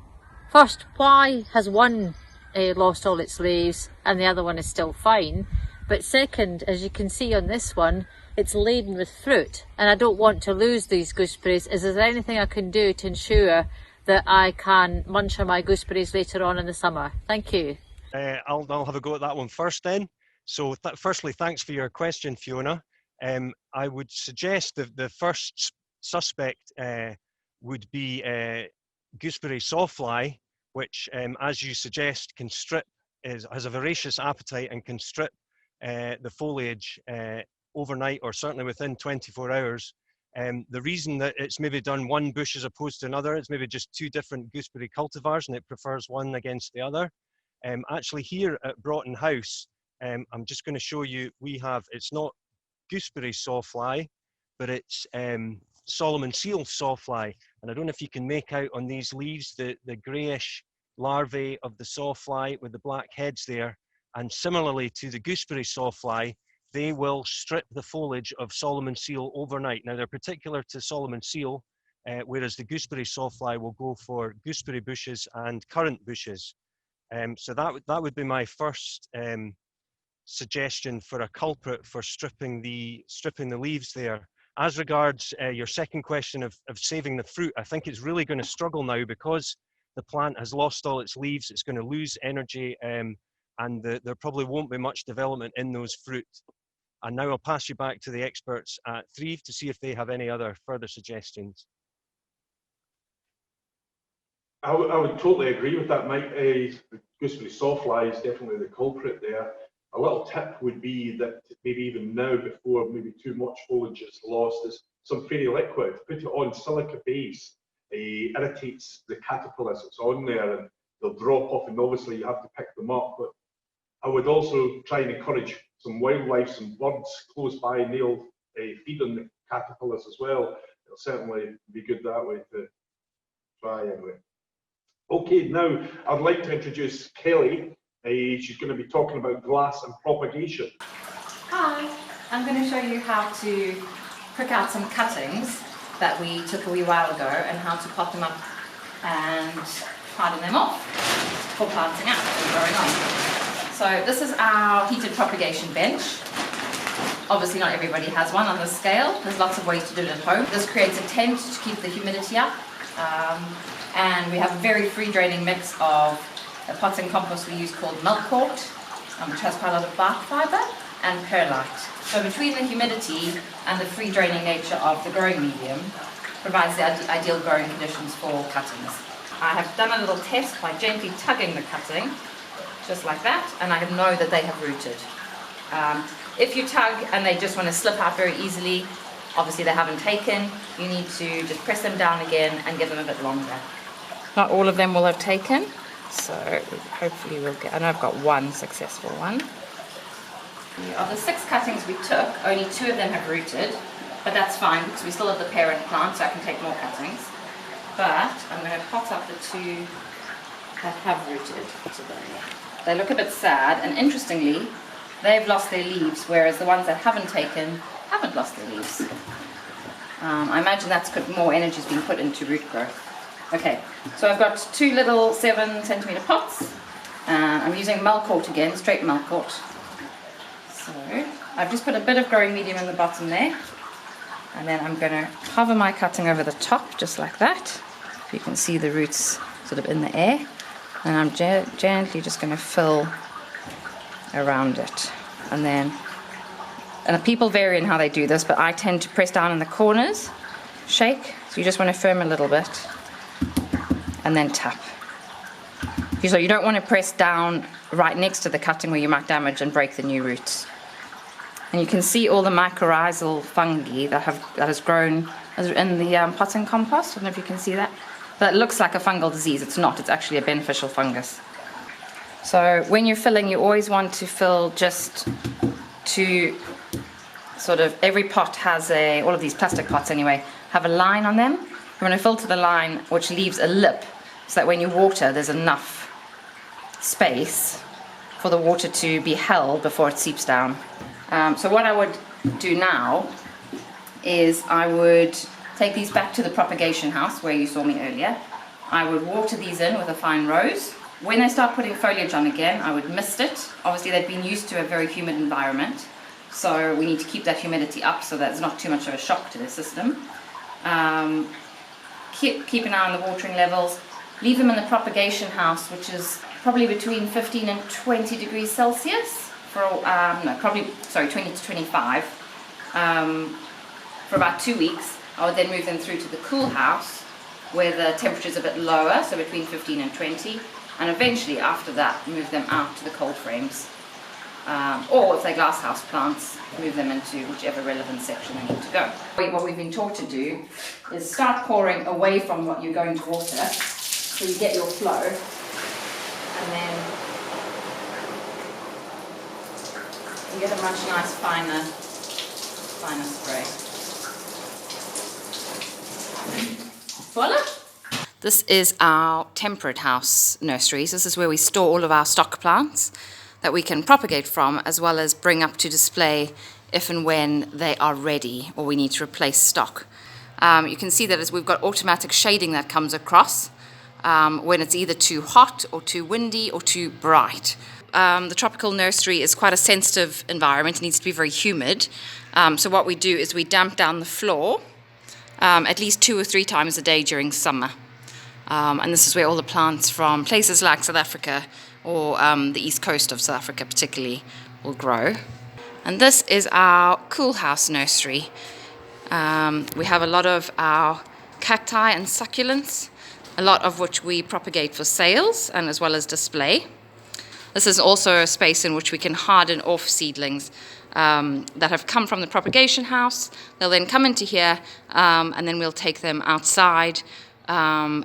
First, why has one lost all its leaves and the other one is still fine? But second, as you can see on this one, it's laden with fruit, and I don't want to lose these gooseberries. Is there anything I can do to ensure that I can munch on my gooseberries later on in the summer? Thank you. I'll have a go at that one first then. So firstly, thanks for your question, Fiona. I would suggest that the first suspect would be gooseberry sawfly, which, as you suggest, can strip, has a voracious appetite and can strip the foliage overnight, or certainly within 24 hours. The reason that it's maybe done one bush as opposed to another, it's maybe just two different gooseberry cultivars and it prefers one against the other. Actually here at Broughton House, I'm just going to show you, we have, it's not gooseberry sawfly, but it's Solomon seal sawfly. And I don't know if you can make out on these leaves the greyish larvae of the sawfly with the black heads there. And similarly to the gooseberry sawfly, they will strip the foliage of Solomon seal overnight. Now they're particular to Solomon seal, whereas the gooseberry sawfly will go for gooseberry bushes and currant bushes. So that would be my first suggestion for a culprit for stripping the leaves there. As regards your second question of saving the fruit, I think it's really going to struggle now because the plant has lost all its leaves. It's going to lose energy, and there probably won't be much development in those fruit. And now I'll pass you back to the experts at Threave to see if they have any other further suggestions. I would totally agree with that, Mike. The gooseberry sawfly is definitely the culprit there. A little tip would be that maybe even now, before maybe too much foliage is lost, is some fairy liquid. Put it on silica base. It irritates the caterpillars that's on there and they'll drop off, and obviously you have to pick them up. But I would also try and encourage some wildlife, some birds close by, and they'll feed on the caterpillars as well. It'll certainly be good that way to try anyway. Okay, now I'd like to introduce Kelly. She's going to be talking about glass and propagation. Hi, I'm going to show you how to prick out some cuttings that we took a wee while ago and how to pop them up and harden them off for planting out and growing on. So this is our heated propagation bench. Obviously not everybody has one on this scale. There's lots of ways to do it at home. This creates a tent to keep the humidity up. And we have a very free draining mix of a pots and compost we use called milkwort, which has quite a lot of bark fibre, and perlite. So between the humidity and the free draining nature of the growing medium provides the ideal growing conditions for cuttings. I have done a little test by gently tugging the cutting, just like that, and I know that they have rooted. If you tug and they just want to slip out very easily, obviously they haven't taken, you need to just press them down again and give them a bit longer. Not all of them will have taken, so hopefully we'll get, I know I've got one successful one. Of the 6 cuttings we took, only 2 of them have rooted, but that's fine because we still have the parent plant, so I can take more cuttings. But I'm going to pot up the 2 that have rooted today. They look a bit sad, and interestingly, they've lost their leaves, whereas the ones that haven't taken haven't lost their leaves. I imagine that's because more energy is being put into root growth. Okay, so I've got 2 little 7-centimetre pots, and I'm using milkwort again, straight milkwort. So I've just put a bit of growing medium in the bottom there, and then I'm going to hover my cutting over the top, just like that. You can see the roots sort of in the air, and I'm gently just going to fill around it. And people vary in how they do this, but I tend to press down in the corners, shake, so you just want to firm a little bit, and then tap. So you don't want to press down right next to the cutting where you might damage and break the new roots. And you can see all the mycorrhizal fungi that has grown in the pots and compost. I don't know if you can see that. But it looks like a fungal disease. It's not. It's actually a beneficial fungus. So when you're filling, you always want to fill just to sort of, every pot has all of these plastic pots anyway, have a line on them. You want to fill to the line, which leaves a lip, so that when you water, there's enough space for the water to be held before it seeps down. So what I would do now is I would take these back to the propagation house where you saw me earlier, I would water these in with a fine rose. When they start putting foliage on again, I would mist it. Obviously they've been used to a very humid environment, so we need to keep that humidity up so that it's not too much of a shock to the system. Keep an eye on the watering levels. Leave them in the propagation house, which is probably between 15 and 20 degrees Celsius for, 20 to 25 for about 2 weeks. I would then move them through to the cool house where the temperature is a bit lower, so between 15 and 20, and eventually after that move them out to the cold frames. Or if they're glasshouse plants, move them into whichever relevant section they need to go. What we've been taught to do is start pouring away from what you're going to water, so you get your flow, and then you get a much nice finer spray. Voila! This is our temperate house nurseries. This is where we store all of our stock plants that we can propagate from, as well as bring up to display if and when they are ready or we need to replace stock. You can see that as we've got automatic shading that comes across when it's either too hot or too windy or too bright. The tropical nursery is quite a sensitive environment. It needs to be very humid. So what we do is we damp down the floor at least 2 or 3 times a day during summer. And this is where all the plants from places like South Africa or the east coast of South Africa particularly will grow. And this is our cool house nursery. We have a lot of our cacti and succulents, a lot of which we propagate for sales and as well as display. This is also a space in which we can harden off seedlings that have come from the propagation house. They'll then come into here and then we'll take them outside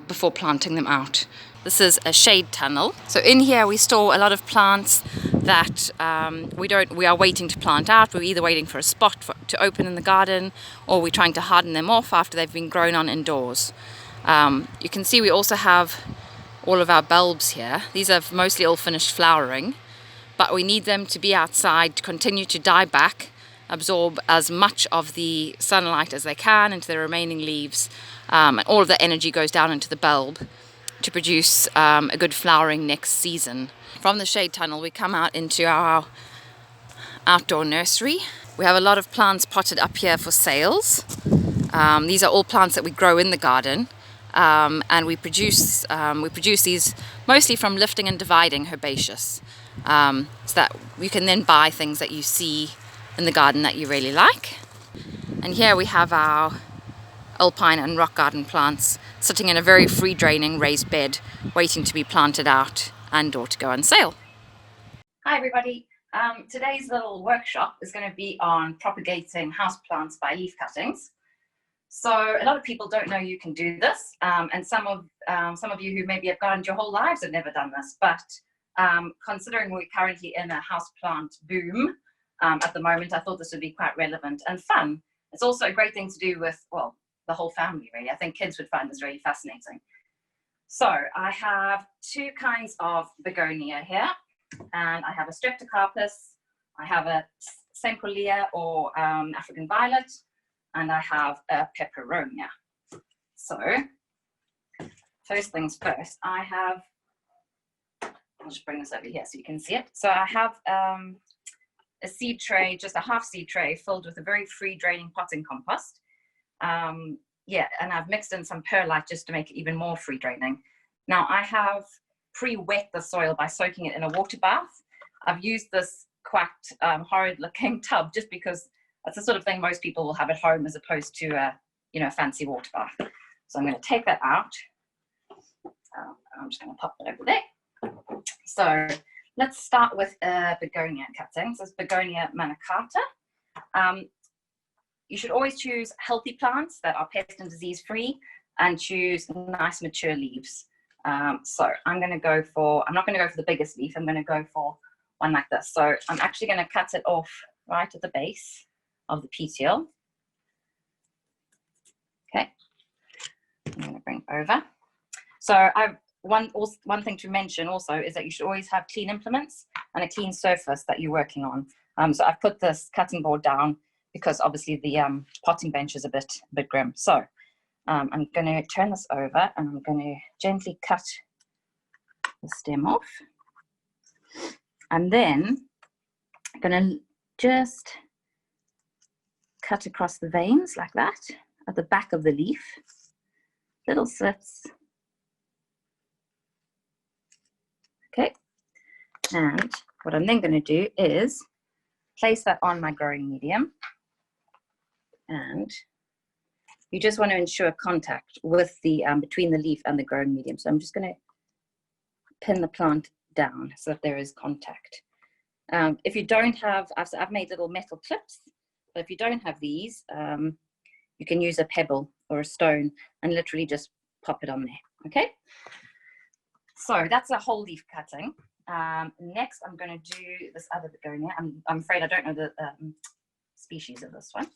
before planting them out. This is a shade tunnel. So in here we store a lot of plants that we are waiting to plant out. We're either waiting for a spot to open in the garden, or we're trying to harden them off after they've been grown on indoors. You can see we also have all of our bulbs here. These are mostly all finished flowering, but we need them to be outside to continue to die back, absorb as much of the sunlight as they can into the remaining leaves, and all of the energy goes down into the bulb to produce a good flowering next season. From the shade tunnel we come out into our outdoor nursery. We have a lot of plants potted up here for sales. These are all plants that we grow in the garden, and we produce these mostly from lifting and dividing herbaceous, so that you can then buy things that you see in the garden that you really like. And here we have our alpine and rock garden plants sitting in a very free draining raised bed waiting to be planted out and or to go on sale. Hi everybody, today's little workshop is going to be on propagating houseplants by leaf cuttings. So a lot of people don't know you can do this, and some of you who maybe have gardened your whole lives have never done this, but considering we're currently in a houseplant boom at the moment, I thought this would be quite relevant and fun. It's also a great thing to do with, well, the whole family really. I think kids would find this really fascinating. So I have 2 kinds of begonia here, and I have a streptocarpus, I have a sempolia or African violet, and I have a peperonia. So first things first, I'll just bring this over here so you can see it. So I have a seed tray, just a half seed tray filled with a very free draining potting compost. Yeah, and I've mixed in some perlite just to make it even more free draining. Now I have pre-wet the soil by soaking it in a water bath. I've used this quacked, horrid looking tub just because that's the sort of thing most people will have at home as opposed to a fancy water bath. So I'm going to take that out. I'm just going to pop it over there. So let's start with begonia cuttings. This is Begonia manicata. You should always choose healthy plants that are pest and disease free and choose nice mature leaves. So I'm not going to go for the biggest leaf. I'm going to go for one like this. So I'm actually going to cut it off right at the base of the petiole. Okay, I'm going to bring it over. So one thing to mention also is that you should always have clean implements and a clean surface that you're working on. So I've put this cutting board down because obviously the potting bench is a bit grim. So I'm going to turn this over and I'm going to gently cut the stem off. And then I'm going to just cut across the veins like that at the back of the leaf, little slits. Okay, and what I'm then going to do is place that on my growing medium, and you just want to ensure contact with the between the leaf and the growing medium. So I'm just going to pin the plant down so that there is contact. If you don't have, I've made little metal clips, but if you don't have these, you can use a pebble or a stone and literally just pop it on there. Okay, so that's a whole leaf cutting. Next, I'm going to do this other begonia. I'm afraid I don't know the species of this one.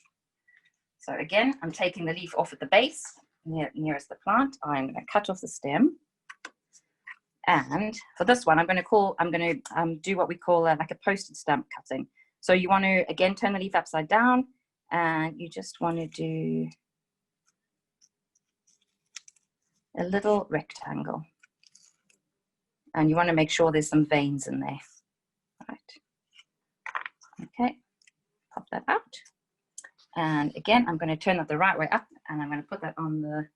So again, I'm taking the leaf off at the base, nearest the plant. I'm going to cut off the stem. And for this one, I'm going to do what we call like a postage stamp cutting. So you want to, again, turn the leaf upside down, and you just want to do a little rectangle. And you want to make sure there's some veins in there. Right. Okay, pop that out. And again, I'm going to turn that the right way up, and I'm going to put that on the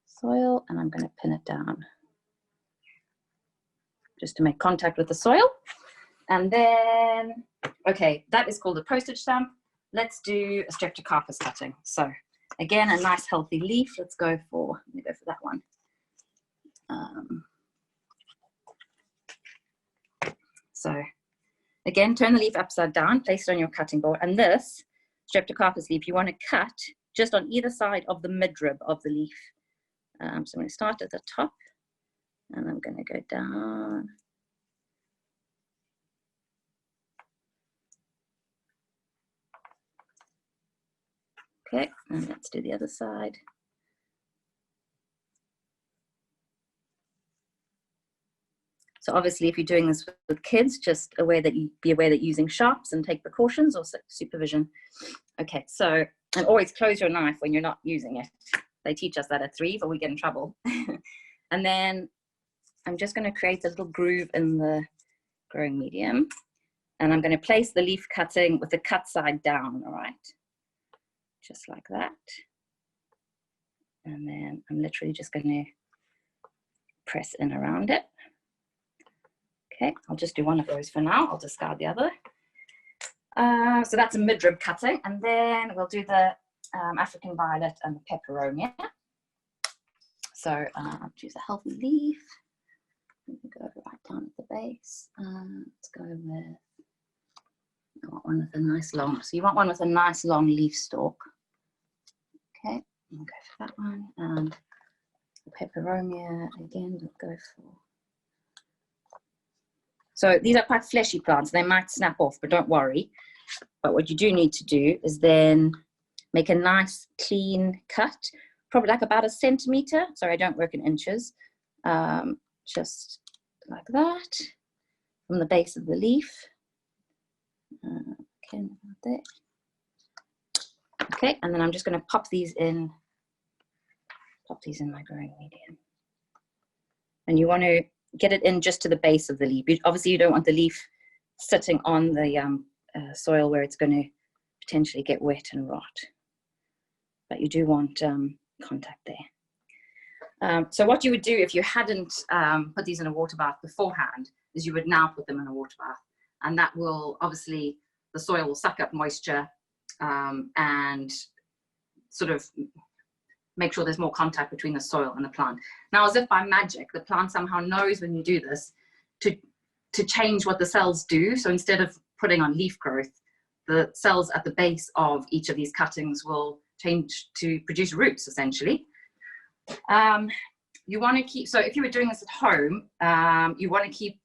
soil, and I'm going to pin it down just to make contact with the soil. And then, okay, that is called a postage stamp. Let's do a streptocarpus cutting. So again, a nice healthy leaf. Let me go for that one. So again, turn the leaf upside down, place it on your cutting board, and this streptocarpus leaf you want to cut just on either side of the midrib of the leaf. So I'm going to start at the top, and I'm going to go down. Okay, and let's do the other side. So obviously, if you're doing this with kids, just be aware that you're using sharps and take precautions or supervision. Okay, so, and always close your knife when you're not using it. They teach us that at Threave, or we get in trouble. And then I'm just going to create a little groove in the growing medium, and I'm going to place the leaf cutting with the cut side down. All right, just like that. And then I'm literally just going to press in around it. Okay, I'll just do one of those for now. I'll discard the other. So that's a midrib cutting, and then we'll do the African violet and the peperonia. So I'll choose a healthy leaf. Go right down at the base. Let's go with, I want one with a nice long, so you want one with a nice long leaf stalk. Okay, we'll go for that one. And the peperonia, again, we'll go for. So these are quite fleshy plants. They might snap off, but don't worry. But what you do need to do is then make a nice clean cut, probably like about 1 centimeter. Sorry, I don't work in inches. Just like that from the base of the leaf. Okay, about there. Okay, and then I'm just going to pop these in my growing medium. And you want to get it in just to the base of the leaf. Obviously, you don't want the leaf sitting on the soil where it's going to potentially get wet and rot. But you do want contact there. So what you would do if you hadn't put these in a water bath beforehand is you would now put them in a water bath. And that will, obviously, the soil will suck up moisture and sort of make sure there's more contact between the soil and the plant. Now, as if by magic, the plant somehow knows when you do this to change what the cells do. So instead of putting on leaf growth, the cells at the base of each of these cuttings will change to produce roots, essentially. You want to keep, so if you were doing this at home, you want to keep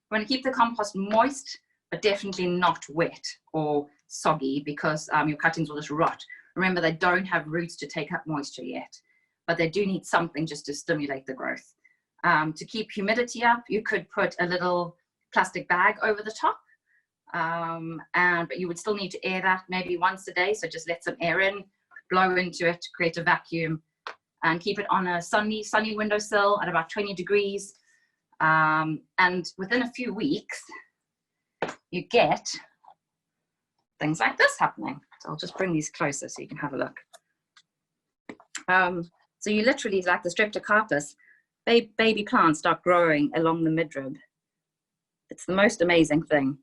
the compost moist, but definitely not wet or soggy, because your cuttings will just rot. Remember, they don't have roots to take up moisture yet, but they do need something just to stimulate the growth. To keep humidity up, you could put a little plastic bag over the top, but you would still need to air that maybe once a day, so just let some air in, blow into it to create a vacuum, and keep it on a sunny windowsill at about 20 degrees. And within a few weeks, you get things like this happening. So I'll just bring these closer so you can have a look. So you literally, like the Streptocarpus, baby plants start growing along the midrib. It's the most amazing thing.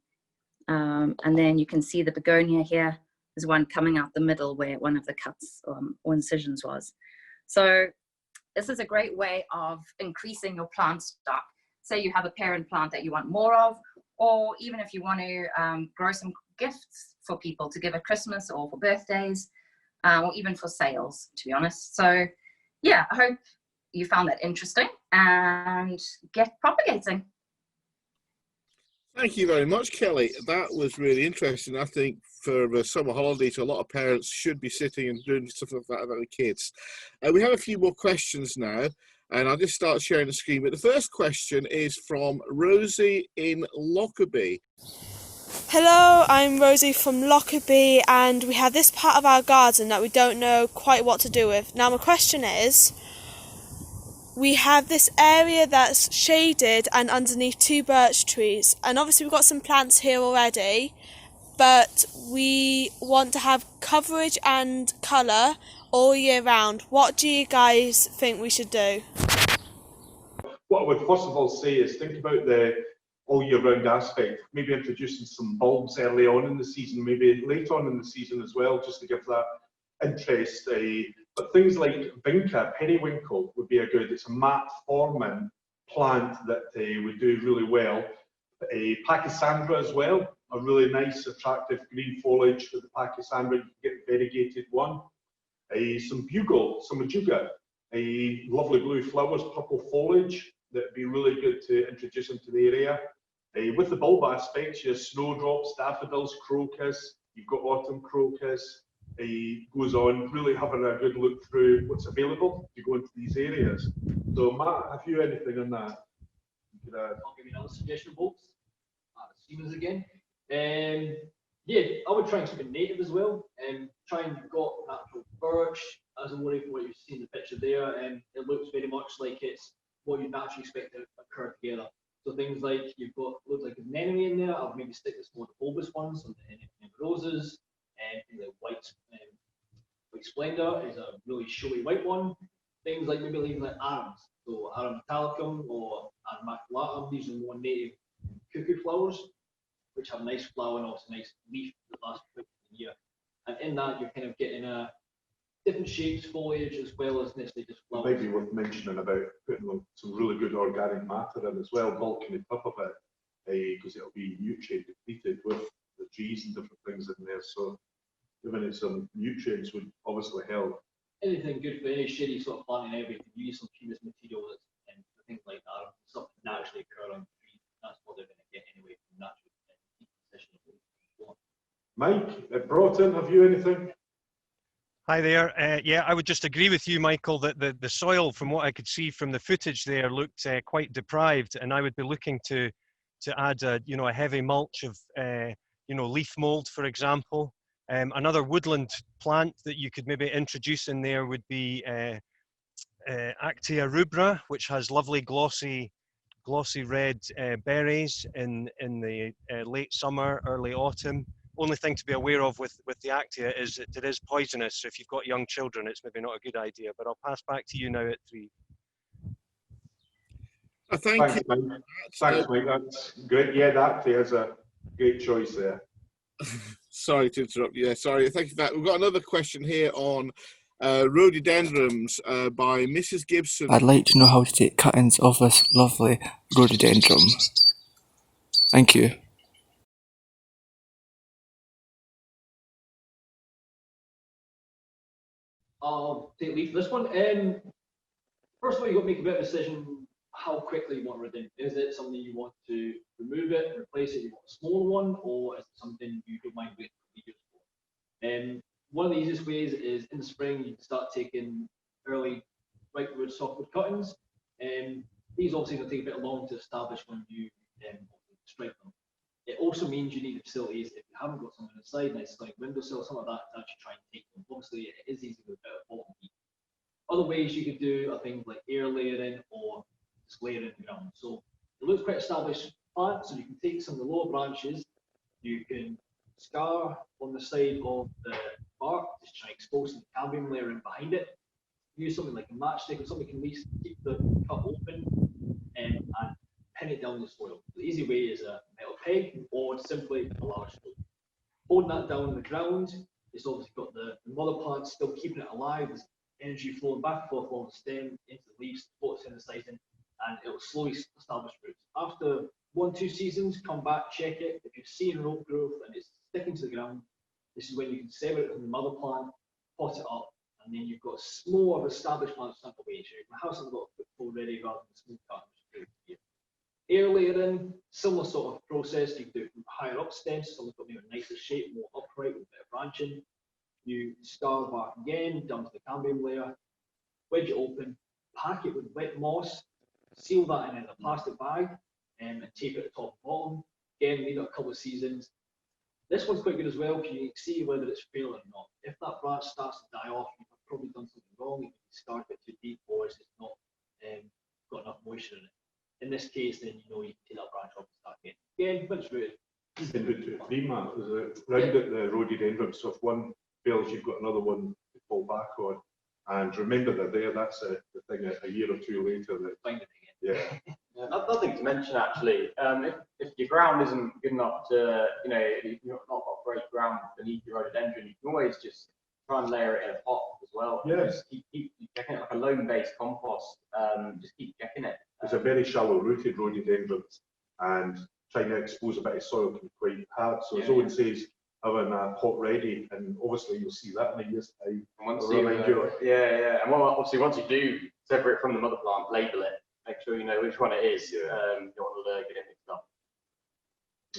And then you can see the begonia here. There's one coming out the middle where one of the cuts or incisions was. So this is a great way of increasing your plant stock. Say you have a parent plant that you want more of, or even if you want to grow some gifts for people to give at Christmas or for birthdays, or even for sales, to be honest. So yeah, I hope you found that interesting and get propagating. Thank you very much, Kelly. That was really interesting. I think for the summer holidays, a lot of parents should be sitting and doing stuff like that with their kids. We have a few more questions now, and I'll just start sharing the screen. But the first question is from Rosie in Lockerbie. Hello, I'm Rosie from Lockerbie, and we have this part of our garden that we don't know quite what to do with. Now my question is, we have this area that's shaded and underneath 2 birch trees, and obviously we've got some plants here already, but we want to have coverage and colour all year round. What do you guys think we should do? What I would first of all say is think about the all year round aspect, maybe introducing some bulbs early on in the season, maybe late on in the season as well, just to give that interest. But things like vinca, periwinkle would be a good, it's a mat forming plant that would do really well. Pachysandra as well, a really nice attractive green foliage with the Pachysandra, you can get a variegated one. Some bugle, some ajuga, lovely blue flowers, purple foliage, that would be really good to introduce into the area. With the bulb aspects, you have snowdrops, daffodils, crocus, you've got autumn crocus. Goes on, really having a good look through what's available to go into these areas. So Matt, have you anything on that? I'll give you another suggestion, folks. Siemens again. Yeah, I would try and keep it native as well, and try and got natural birch as a worry for what you see in the picture there, and it looks very much like it's what you naturally expect to occur together. So things like you've got, looks like an anemone in there. I'll maybe stick this more to bulbous ones, so the roses, and things like white splendor is a really showy white one. Things like maybe even like arums, so arum metallicum or arum maculatum. These are more native cuckoo flowers, which have nice flower and also nice leaf that lasts for the year. And in that, you're kind of getting different shapes, foliage, as well as necessarily just flowers. It might be worth mentioning about putting some really good organic matter in as well, bulking it up a bit, because it'll be nutrient depleted with the trees and different things in there. So giving it some nutrients would obviously help. Anything good for any shady sort of planting area, you can use some humus material that's, and things like that, stuff that naturally occur on trees. That's what they're going to get anyway from natural decomposition. Mike, at Broughton, have you anything? Hi there. Yeah, I would just agree with you, Michael, that the soil, from what I could see from the footage there, looked quite deprived, and I would be looking to add a heavy mulch of leaf mold, for example. Another woodland plant that you could maybe introduce in there would be Actea rubra, which has lovely glossy red berries in the late summer, early autumn. Only thing to be aware of with the Actea is that it is poisonous, so if you've got young children, it's maybe not a good idea. But I'll pass back to you now at Threave. Thanks, Mike. Thanks, Mike. That's great. Yeah, the Actea is a great choice there. Sorry to interrupt you. Sorry. Thank you for that. We've got another question here on rhododendrons by Mrs. Gibson. I'd like to know how to take cuttings of this lovely rhododendron. Thank you. I'll take lead for this one. First of all, you've got to make a bit of a decision how quickly you want to redeem. Is it something you want to remove it and replace it, you want a smaller one, or is it something you don't mind waiting for years for? One of the easiest ways is in the spring, you can start taking early white wood, softwood cuttings. These obviously will take a bit long to establish when you strike them. It also means you need the facilities. If you haven't got something in inside, nice like windowsill, something like that, to actually try and take them. Obviously, it is easy with a bit of bottom heat. Other ways you could do are things like air layering or just layering the ground. So it looks quite established plant, so you can take some of the lower branches, you can scar on the side of the bark, just try and expose the cambium layer in behind it. Use something like a matchstick or something that can at least keep the cut open and pin it down the soil. The easy way is a metal peg or simply a large stone. Holding that down on the ground, it's obviously got the mother plant still keeping it alive. There's energy flowing back and forth along the stem into the leaves, photosynthesizing, and it will slowly establish roots. After 1-2 seasons, come back, check it. If you're seeing root growth and it's sticking to the ground, this is when you can sever it from the mother plant, pot it up, and then you've got more of established plants tucked away. So you can have something got a football ready rather than smooth cut. Air layering, similar sort of process. You can do it from higher up stems, so it's got maybe a nicer shape, more upright with a bit of branching. You scar the bark again, down to the cambium layer, wedge it open, pack it with wet moss, seal that in a plastic bag, and tape it at the top and bottom. Again, leave it a couple of seasons. This one's quite good as well, because you can see whether it's failing or not. If that branch starts to die off, you've probably done something wrong. You can scarred it too deep, or it's just not got enough moisture in it. In this case, then you know you can take that branch off and start again. Again, once rooted. You can do it to a free mat, round at the rhododendron, so if one fails, you've got another one to fall back on. And remember that that's the thing a year or two later. That, find it again. Yeah. Nothing to mention actually. If your ground isn't good enough to, if you've not got great ground beneath your rhododendron, you can always just try and layer it in a pot as well. Yeah. Just keep checking it like a loam-based compost. Just keep checking it. It's a very shallow rooted rhododendron, and trying to expose a bit of soil can be quite hard. So as Owen says, having a pot ready, and obviously you'll see that in a year's time. And once and obviously once you do separate it from the mother plant, label it. Make sure you know which one it is. You don't want to get it mixed up.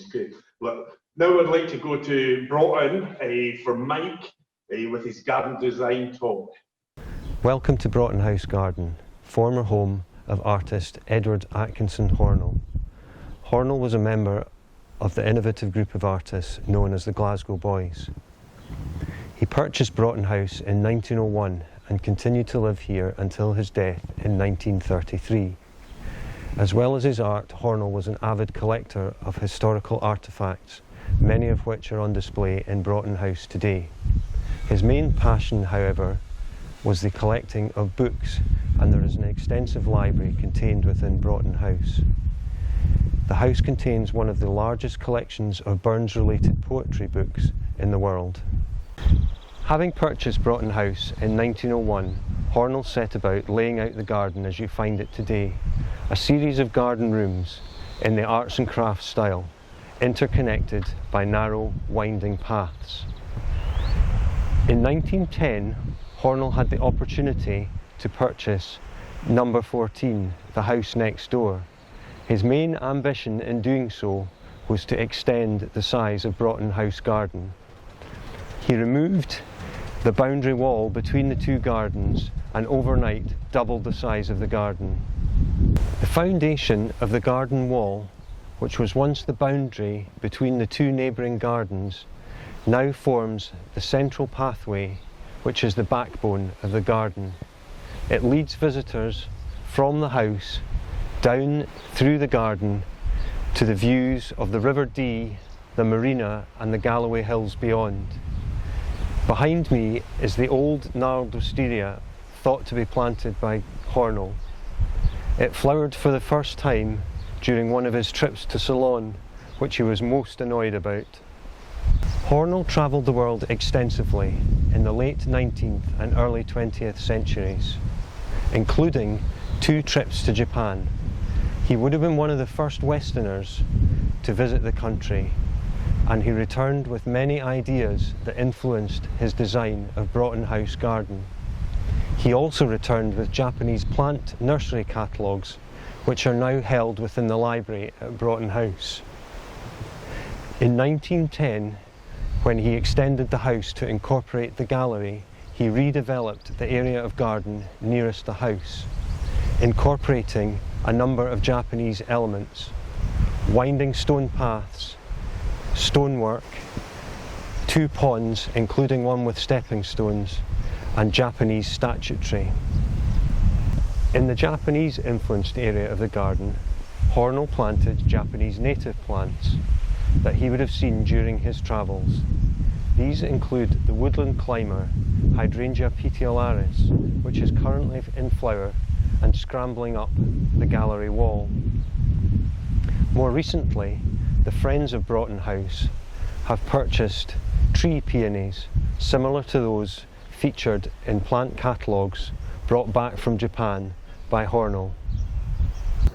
Okay. Well, now I'd like to go to Broughton for Mike with his garden design talk. Welcome to Broughton House Garden, former home of artist Edward Atkinson Hornell. Hornell was a member of the innovative group of artists known as the Glasgow Boys. He purchased Broughton House in 1901 and continued to live here until his death in 1933. As well as his art, Hornell was an avid collector of historical artefacts, many of which are on display in Broughton House today. His main passion, however, was the collecting of books, and there is an extensive library contained within Broughton House. The house contains one of the largest collections of Burns-related poetry books in the world. Having purchased Broughton House in 1901, Hornell set about laying out the garden as you find it today, a series of garden rooms in the arts and crafts style, interconnected by narrow, winding paths. In 1910, Hornell had the opportunity to purchase number 14, the house next door. His main ambition in doing so was to extend the size of Broughton House Garden. He removed the boundary wall between the two gardens and overnight doubled the size of the garden. The foundation of the garden wall, which was once the boundary between the two neighbouring gardens, now forms the central pathway, which is the backbone of the garden. It leads visitors from the house down through the garden to the views of the River Dee, the marina and the Galloway Hills beyond. Behind me is the old gnarled wisteria thought to be planted by Hornell. It flowered for the first time during one of his trips to Ceylon, which he was most annoyed about. Hornell travelled the world extensively in the late 19th and early 20th centuries, including 2 trips to Japan. He would have been one of the first Westerners to visit the country, and he returned with many ideas that influenced his design of Broughton House Garden. He also returned with Japanese plant nursery catalogues, which are now held within the library at Broughton House. In 1910, when he extended the house to incorporate the gallery, he redeveloped the area of garden nearest the house, incorporating a number of Japanese elements: winding stone paths, stonework, 2 ponds, including one with stepping stones, and Japanese statuary. In the Japanese influenced area of the garden, Hornell planted Japanese native plants that he would have seen during his travels. These include the woodland climber Hydrangea petiolaris, which is currently in flower and scrambling up the gallery wall. More recently, the Friends of Broughton House have purchased tree peonies similar to those featured in plant catalogues brought back from Japan by Hornell.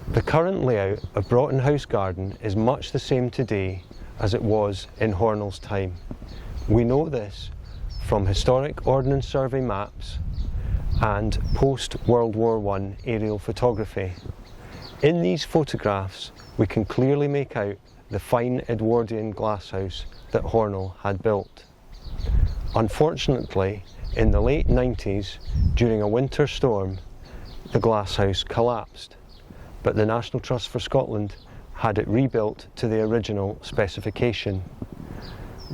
The current layout of Broughton House Garden is much the same today as it was in Hornell's time. We know this from historic Ordnance Survey maps and post-World War I aerial photography. In these photographs, we can clearly make out the fine Edwardian glasshouse that Hornell had built. Unfortunately, in the late 90s, during a winter storm, the glasshouse collapsed, but the National Trust for Scotland had it rebuilt to the original specification.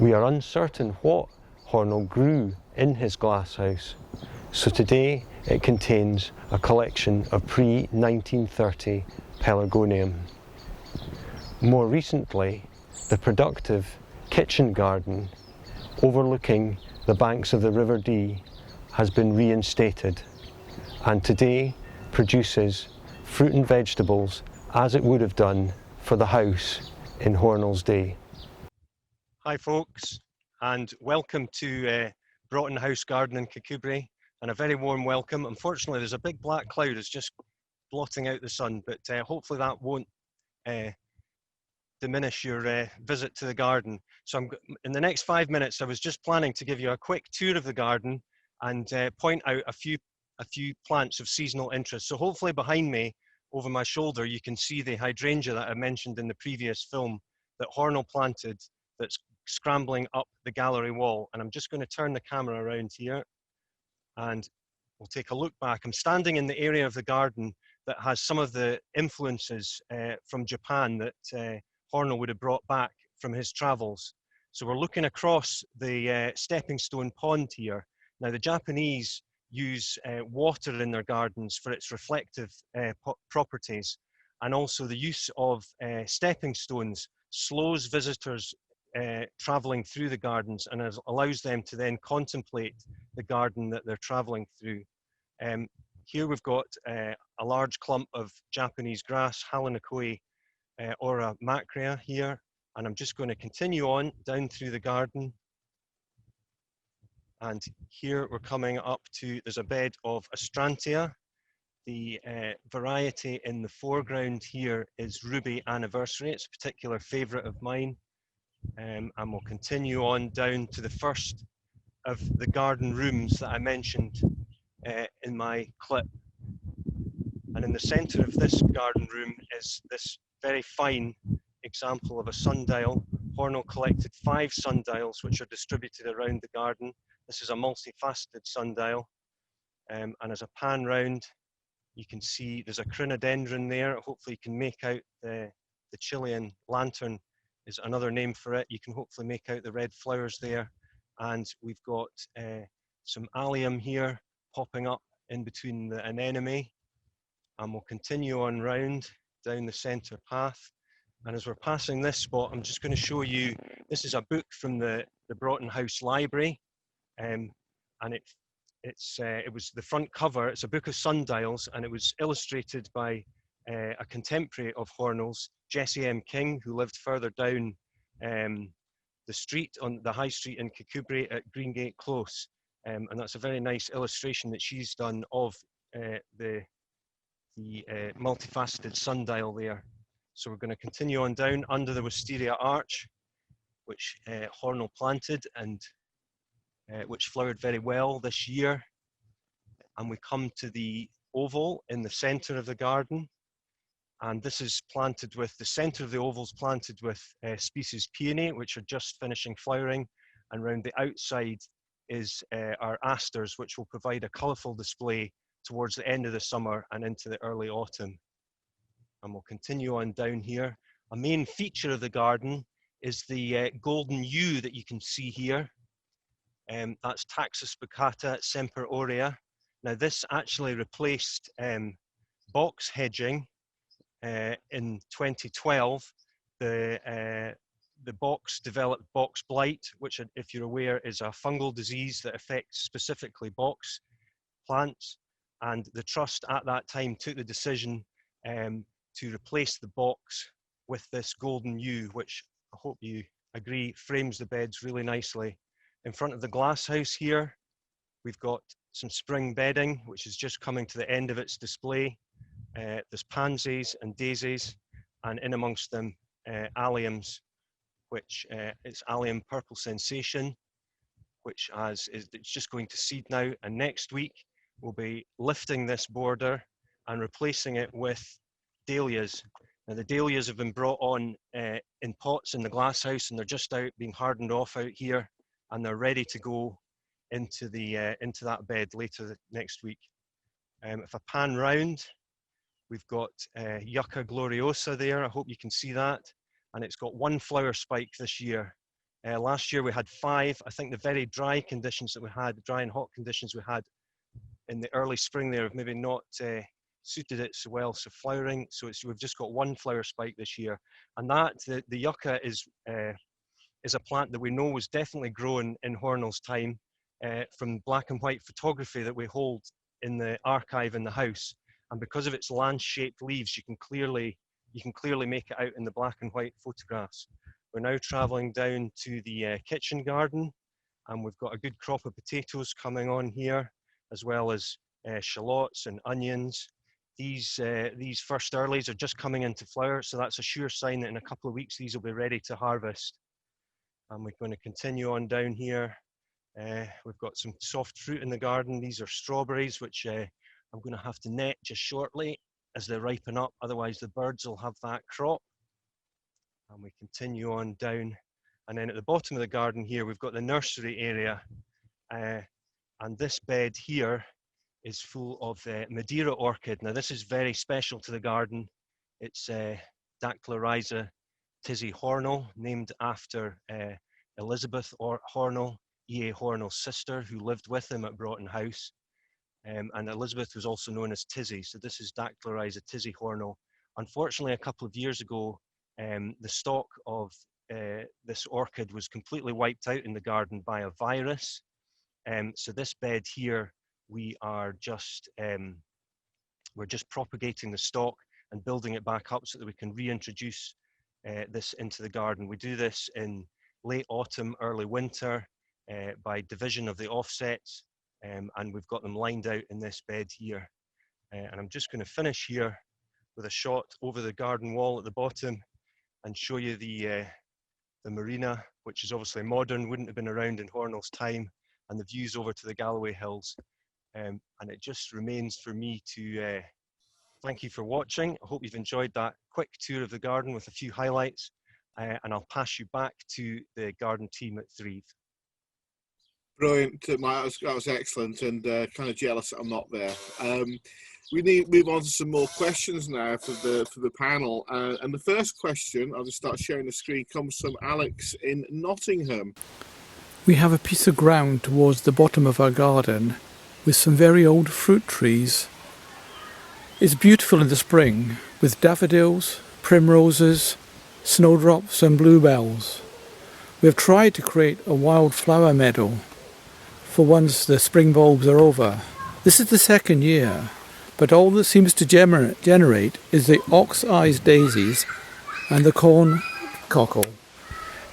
We are uncertain what Hornell grew in his glasshouse, so today it contains a collection of pre-1930 pelargonium. More recently, the productive kitchen garden overlooking the banks of the River Dee has been reinstated, and today produces fruit and vegetables as it would have done for the house in Hornell's day. Hi folks, and welcome to Broughton House Garden in Kirkcudbright, and a very warm welcome. Unfortunately, there's a big black cloud that's just blotting out the sun, but hopefully that won't diminish your visit to the garden. So in the next 5 minutes, I was just planning to give you a quick tour of the garden and point out a few plants of seasonal interest. So hopefully behind me, over my shoulder, you can see the hydrangea that I mentioned in the previous film that Hornell planted that's scrambling up the gallery wall. And I'm just going to turn the camera around here and we'll take a look back. I'm standing in the area of the garden that has some of the influences from Japan that Hornell would have brought back from his travels. So we're looking across the stepping stone pond here. Now the Japanese use water in their gardens for its reflective properties, and also the use of stepping stones slows visitors travelling through the gardens and allows them to then contemplate the garden that they're travelling through. Here we've got a large clump of Japanese grass, Halanakoi Ora macrea here, and I'm just going to continue on down through the garden. And here we're coming up to, there's a bed of Astrantia. The variety in the foreground here is Ruby Anniversary. It's a particular favourite of mine. And we'll continue on down to the first of the garden rooms that I mentioned in my clip. And in the centre of this garden room is this very fine example of a sundial. Hornell collected 5 sundials which are distributed around the garden. This is a multifaceted sundial, and as I pan round, you can see there's a crinodendron there. Hopefully you can make out the Chilean lantern is another name for it. You can hopefully make out the red flowers there. And we've got some allium here popping up in between the anemone. And we'll continue on round down the centre path. And as we're passing this spot, I'm just going to show you, this is a book from the Broughton House Library. And it was the front cover. It's a book of sundials, and it was illustrated by a contemporary of Hornell's, Jessie M. King, who lived further down the street on the high street in Kirkcudbright at Greengate Close. And that's a very nice illustration that she's done of the multifaceted sundial there. So we're going to continue on down under the wisteria arch, which Hornell planted and which flowered very well this year. And we come to the oval in the centre of the garden. And this is planted with, the centre of the oval is planted with species peony, which are just finishing flowering. And around the outside is our asters, which will provide a colourful display towards the end of the summer and into the early autumn. And we'll continue on down here. A main feature of the garden is the golden yew that you can see here. That's Taxus baccata semper aurea. Now this actually replaced box hedging in 2012. The box developed box blight, which, if you're aware, is a fungal disease that affects specifically box plants. And the trust at that time took the decision to replace the box with this golden yew, which I hope you agree frames the beds really nicely. In front of the glass house here, we've got some spring bedding, which is just coming to the end of its display. There's pansies and daisies, and in amongst them, alliums, which it's Allium Purple Sensation, which it's just going to seed now. And next week, we'll be lifting this border and replacing it with dahlias. Now the dahlias have been brought on in pots in the glass house, and they're just out being hardened off out here, and they're ready to go into that bed later next week. If I pan round, we've got Yucca gloriosa there. I hope you can see that, and it's got one flower spike this year. Last year we had 5. I think the very dry conditions that we had, dry and hot conditions we had in the early spring there have maybe not suited it so well. So flowering, we've just got 1 flower spike this year, and that the yucca is a plant that we know was definitely grown in Hornell's time from black and white photography that we hold in the archive in the house. And because of its lance-shaped leaves, you can clearly make it out in the black and white photographs. We're now traveling down to the kitchen garden, and we've got a good crop of potatoes coming on here, as well as shallots and onions. These first earlies are just coming into flower, so that's a sure sign that in a couple of weeks these will be ready to harvest. And we're going to continue on down here. We've got some soft fruit in the garden. These are strawberries, which I'm going to have to net just shortly as they ripen up, otherwise the birds will have that crop. And we continue on down, and then at the bottom of the garden here we've got the nursery area, and this bed here is full of Madeira orchid. Now this is very special to the garden. It's Dactylorhiza Tizzy Hornell, named after Elizabeth Hornell, E.A. Hornell's sister, who lived with him at Broughton House. And Elizabeth was also known as Tizzy, so this is Dactylorhiza Tizzy Hornell. Unfortunately, a couple of years ago, the stock of this orchid was completely wiped out in the garden by a virus. So this bed here, we're just propagating the stock and building it back up so that we can reintroduce this into the garden. We do this in late autumn, early winter, by division of the offsets, and we've got them lined out in this bed here. And I'm just going to finish here with a shot over the garden wall at the bottom and show you the marina, which is obviously modern, wouldn't have been around in Hornell's time, and the views over to the Galloway Hills. And it just remains for me to thank you for watching. I hope you've enjoyed that quick tour of the garden with a few highlights, and I'll pass you back to the garden team at Threave. Brilliant, Mike. That was excellent, and kind of jealous that I'm not there. We need to move on to some more questions now for the panel. And the first question, I'll just start sharing the screen, comes from Alex in Nottingham. We have a piece of ground towards the bottom of our garden with some very old fruit trees. It's beautiful in the spring with daffodils, primroses, snowdrops and bluebells. We have tried to create a wildflower meadow for once the spring bulbs are over. This is the second year, but all that seems to generate is the ox-eyes daisies and the corn cockle.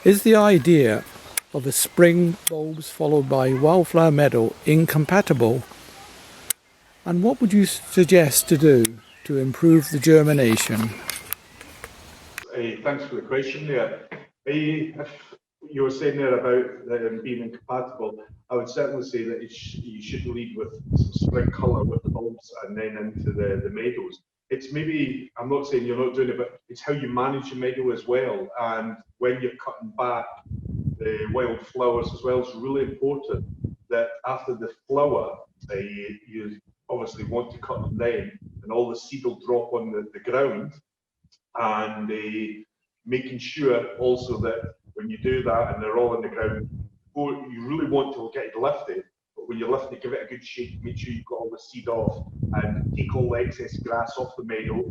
Is the idea of the spring bulbs followed by wildflower meadow incompatible? And what would you suggest to do to improve the germination? Thanks for the question there. If you were saying there about them being incompatible, I would certainly say that you should lead with some spring colour with the bulbs and then into the meadows. It's maybe, I'm not saying you're not doing it, but it's how you manage your meadow as well. And when you're cutting back the wild flowers as well, it's really important that after the flower, you obviously want to cut them then, and all the seed will drop on the ground, and making sure also that when you do that and they're all on the ground, you really want to get it lifted, but when you're lifting it, give it a good shake, make sure you've got all the seed off and take all the excess grass off the meadow.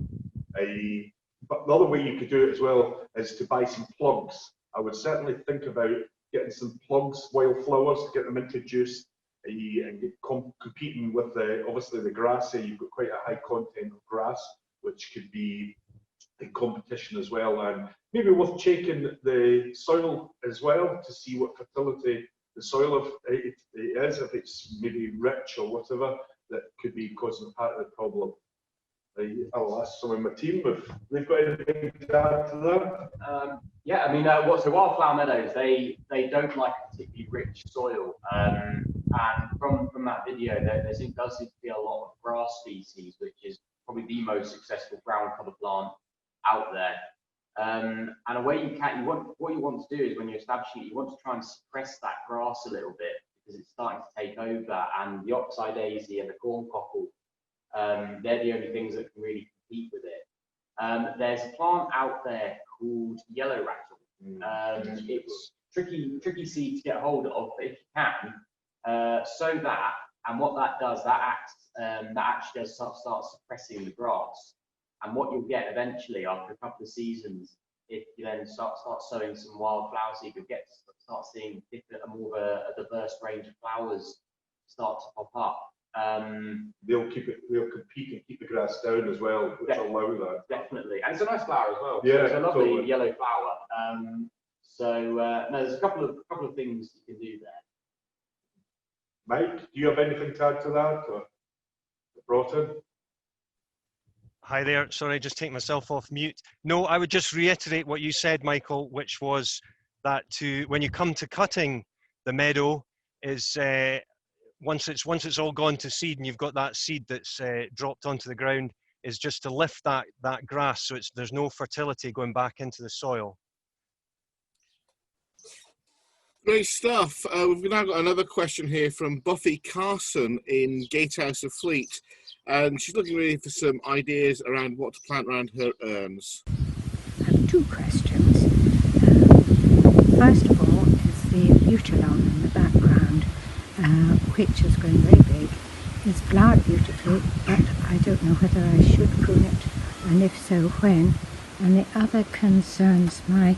But the other way you could do it as well is to buy some plugs. I would certainly think about getting some plugs, wildflowers, to get them introduced and competing with obviously the grass. You've got quite a high content of grass, which could be in competition as well, and maybe worth checking the soil as well to see what fertility the soil of it is, if it's maybe rich or whatever, that could be causing part of the problem. I'll ask some of my team if they've got anything to add to that. Yeah, I mean, so wildflower meadows, they don't like a particularly rich soil, and from that video, there does seem to be a lot of grass species, which is probably the most successful ground cover plant out there. And a way what you want to do is when you're establishing it, you want to try and suppress that grass a little bit because it's starting to take over, and the oxeye daisy and the corn cockle, they're the only things that can really compete with it. There's a plant out there called yellow rattle. It's tricky seed to get hold of, but if you can, sow that, and what that does, that actually does start suppressing the grass. And what you'll get eventually after a couple of seasons, if you then start sowing some wildflower seed, you'll start seeing more of a diverse range of flowers start to pop up. They'll compete and keep the grass down as well, which will allow that. Definitely, and it's a nice flower as well. Yeah, it's a lovely totally. Yellow flower. No, there's a couple of things you can do there. Mike, do you have anything to add to that, or Broughton? Hi there. Sorry, just take myself off mute. No, I would just reiterate what you said, Michael, which was that when you come to cutting the meadow, is once it's all gone to seed and you've got that seed that's dropped onto the ground, is just to lift that grass so there's no fertility going back into the soil. Great stuff. We've now got another question here from Buffy Carson in Gatehouse of Fleet, and she's looking really for some ideas around what to plant around her urns. I have two questions. First of all is the butylon in the background, which is growing very big. It's flowered beautifully, but I don't know whether I should prune it, and if so, when. And the other concerns my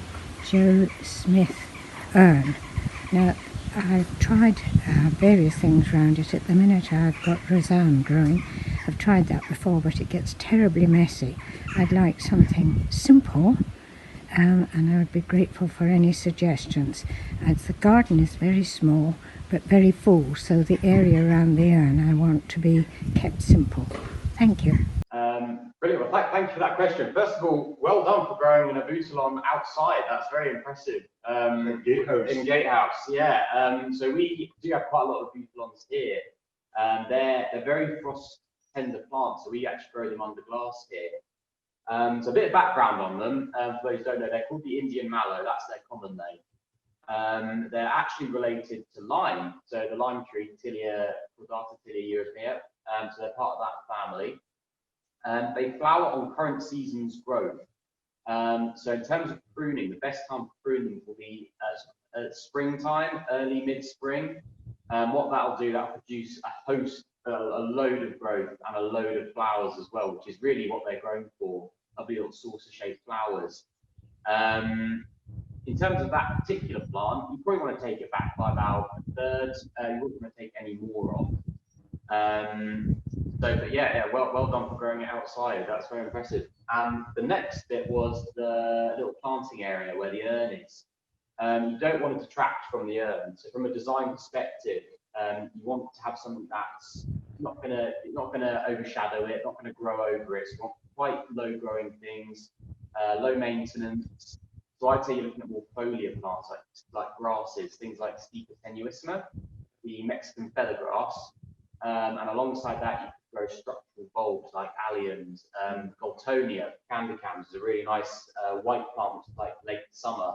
Joe Smith urn. Now, I've tried various things around it. At the minute I've got roseanne growing. I've tried that before, but it gets terribly messy. I'd like something simple, and I would be grateful for any suggestions. As the garden is very small, but very full, so the area around the urn I want to be kept simple. Thank you. Brilliant. Well, thank you for that question. First of all, well done for growing an abutylon outside. That's very impressive. In Gatehouse, yeah. So we do have quite a lot of abutylons here. They're very frost tender plants, so we actually grow them under glass here. So a bit of background on them. For those who don't know, they're called the Indian mallow. That's their common name. They're actually related to lime. So the lime tree, Tilia cordata, Tilia europea. So they're part of that family. They flower on current season's growth. So in terms of pruning, the best time to prune them will be at springtime, early mid-spring. What that'll do, that'll produce a load of growth and a load of flowers as well, which is really what they're grown for, lovely little saucer-shaped flowers. In terms of that particular plant, you probably want to take it back by about a third. You wouldn't want to take any more off. But yeah, well done for growing it outside. That's very impressive. And the next bit was the little planting area where the urn is. You don't want to detract from the urn. So from a design perspective, you want to have something that's not gonna overshadow it, not gonna grow over it. So you want quite low growing things, low maintenance. So I'd say you're looking at more foliar plants like grasses, things like Stipa tenuissima, the Mexican feather grass. And alongside that, you could grow structural bulbs like alliums, Galtonia, candicams is a really nice white plant, which is like late summer.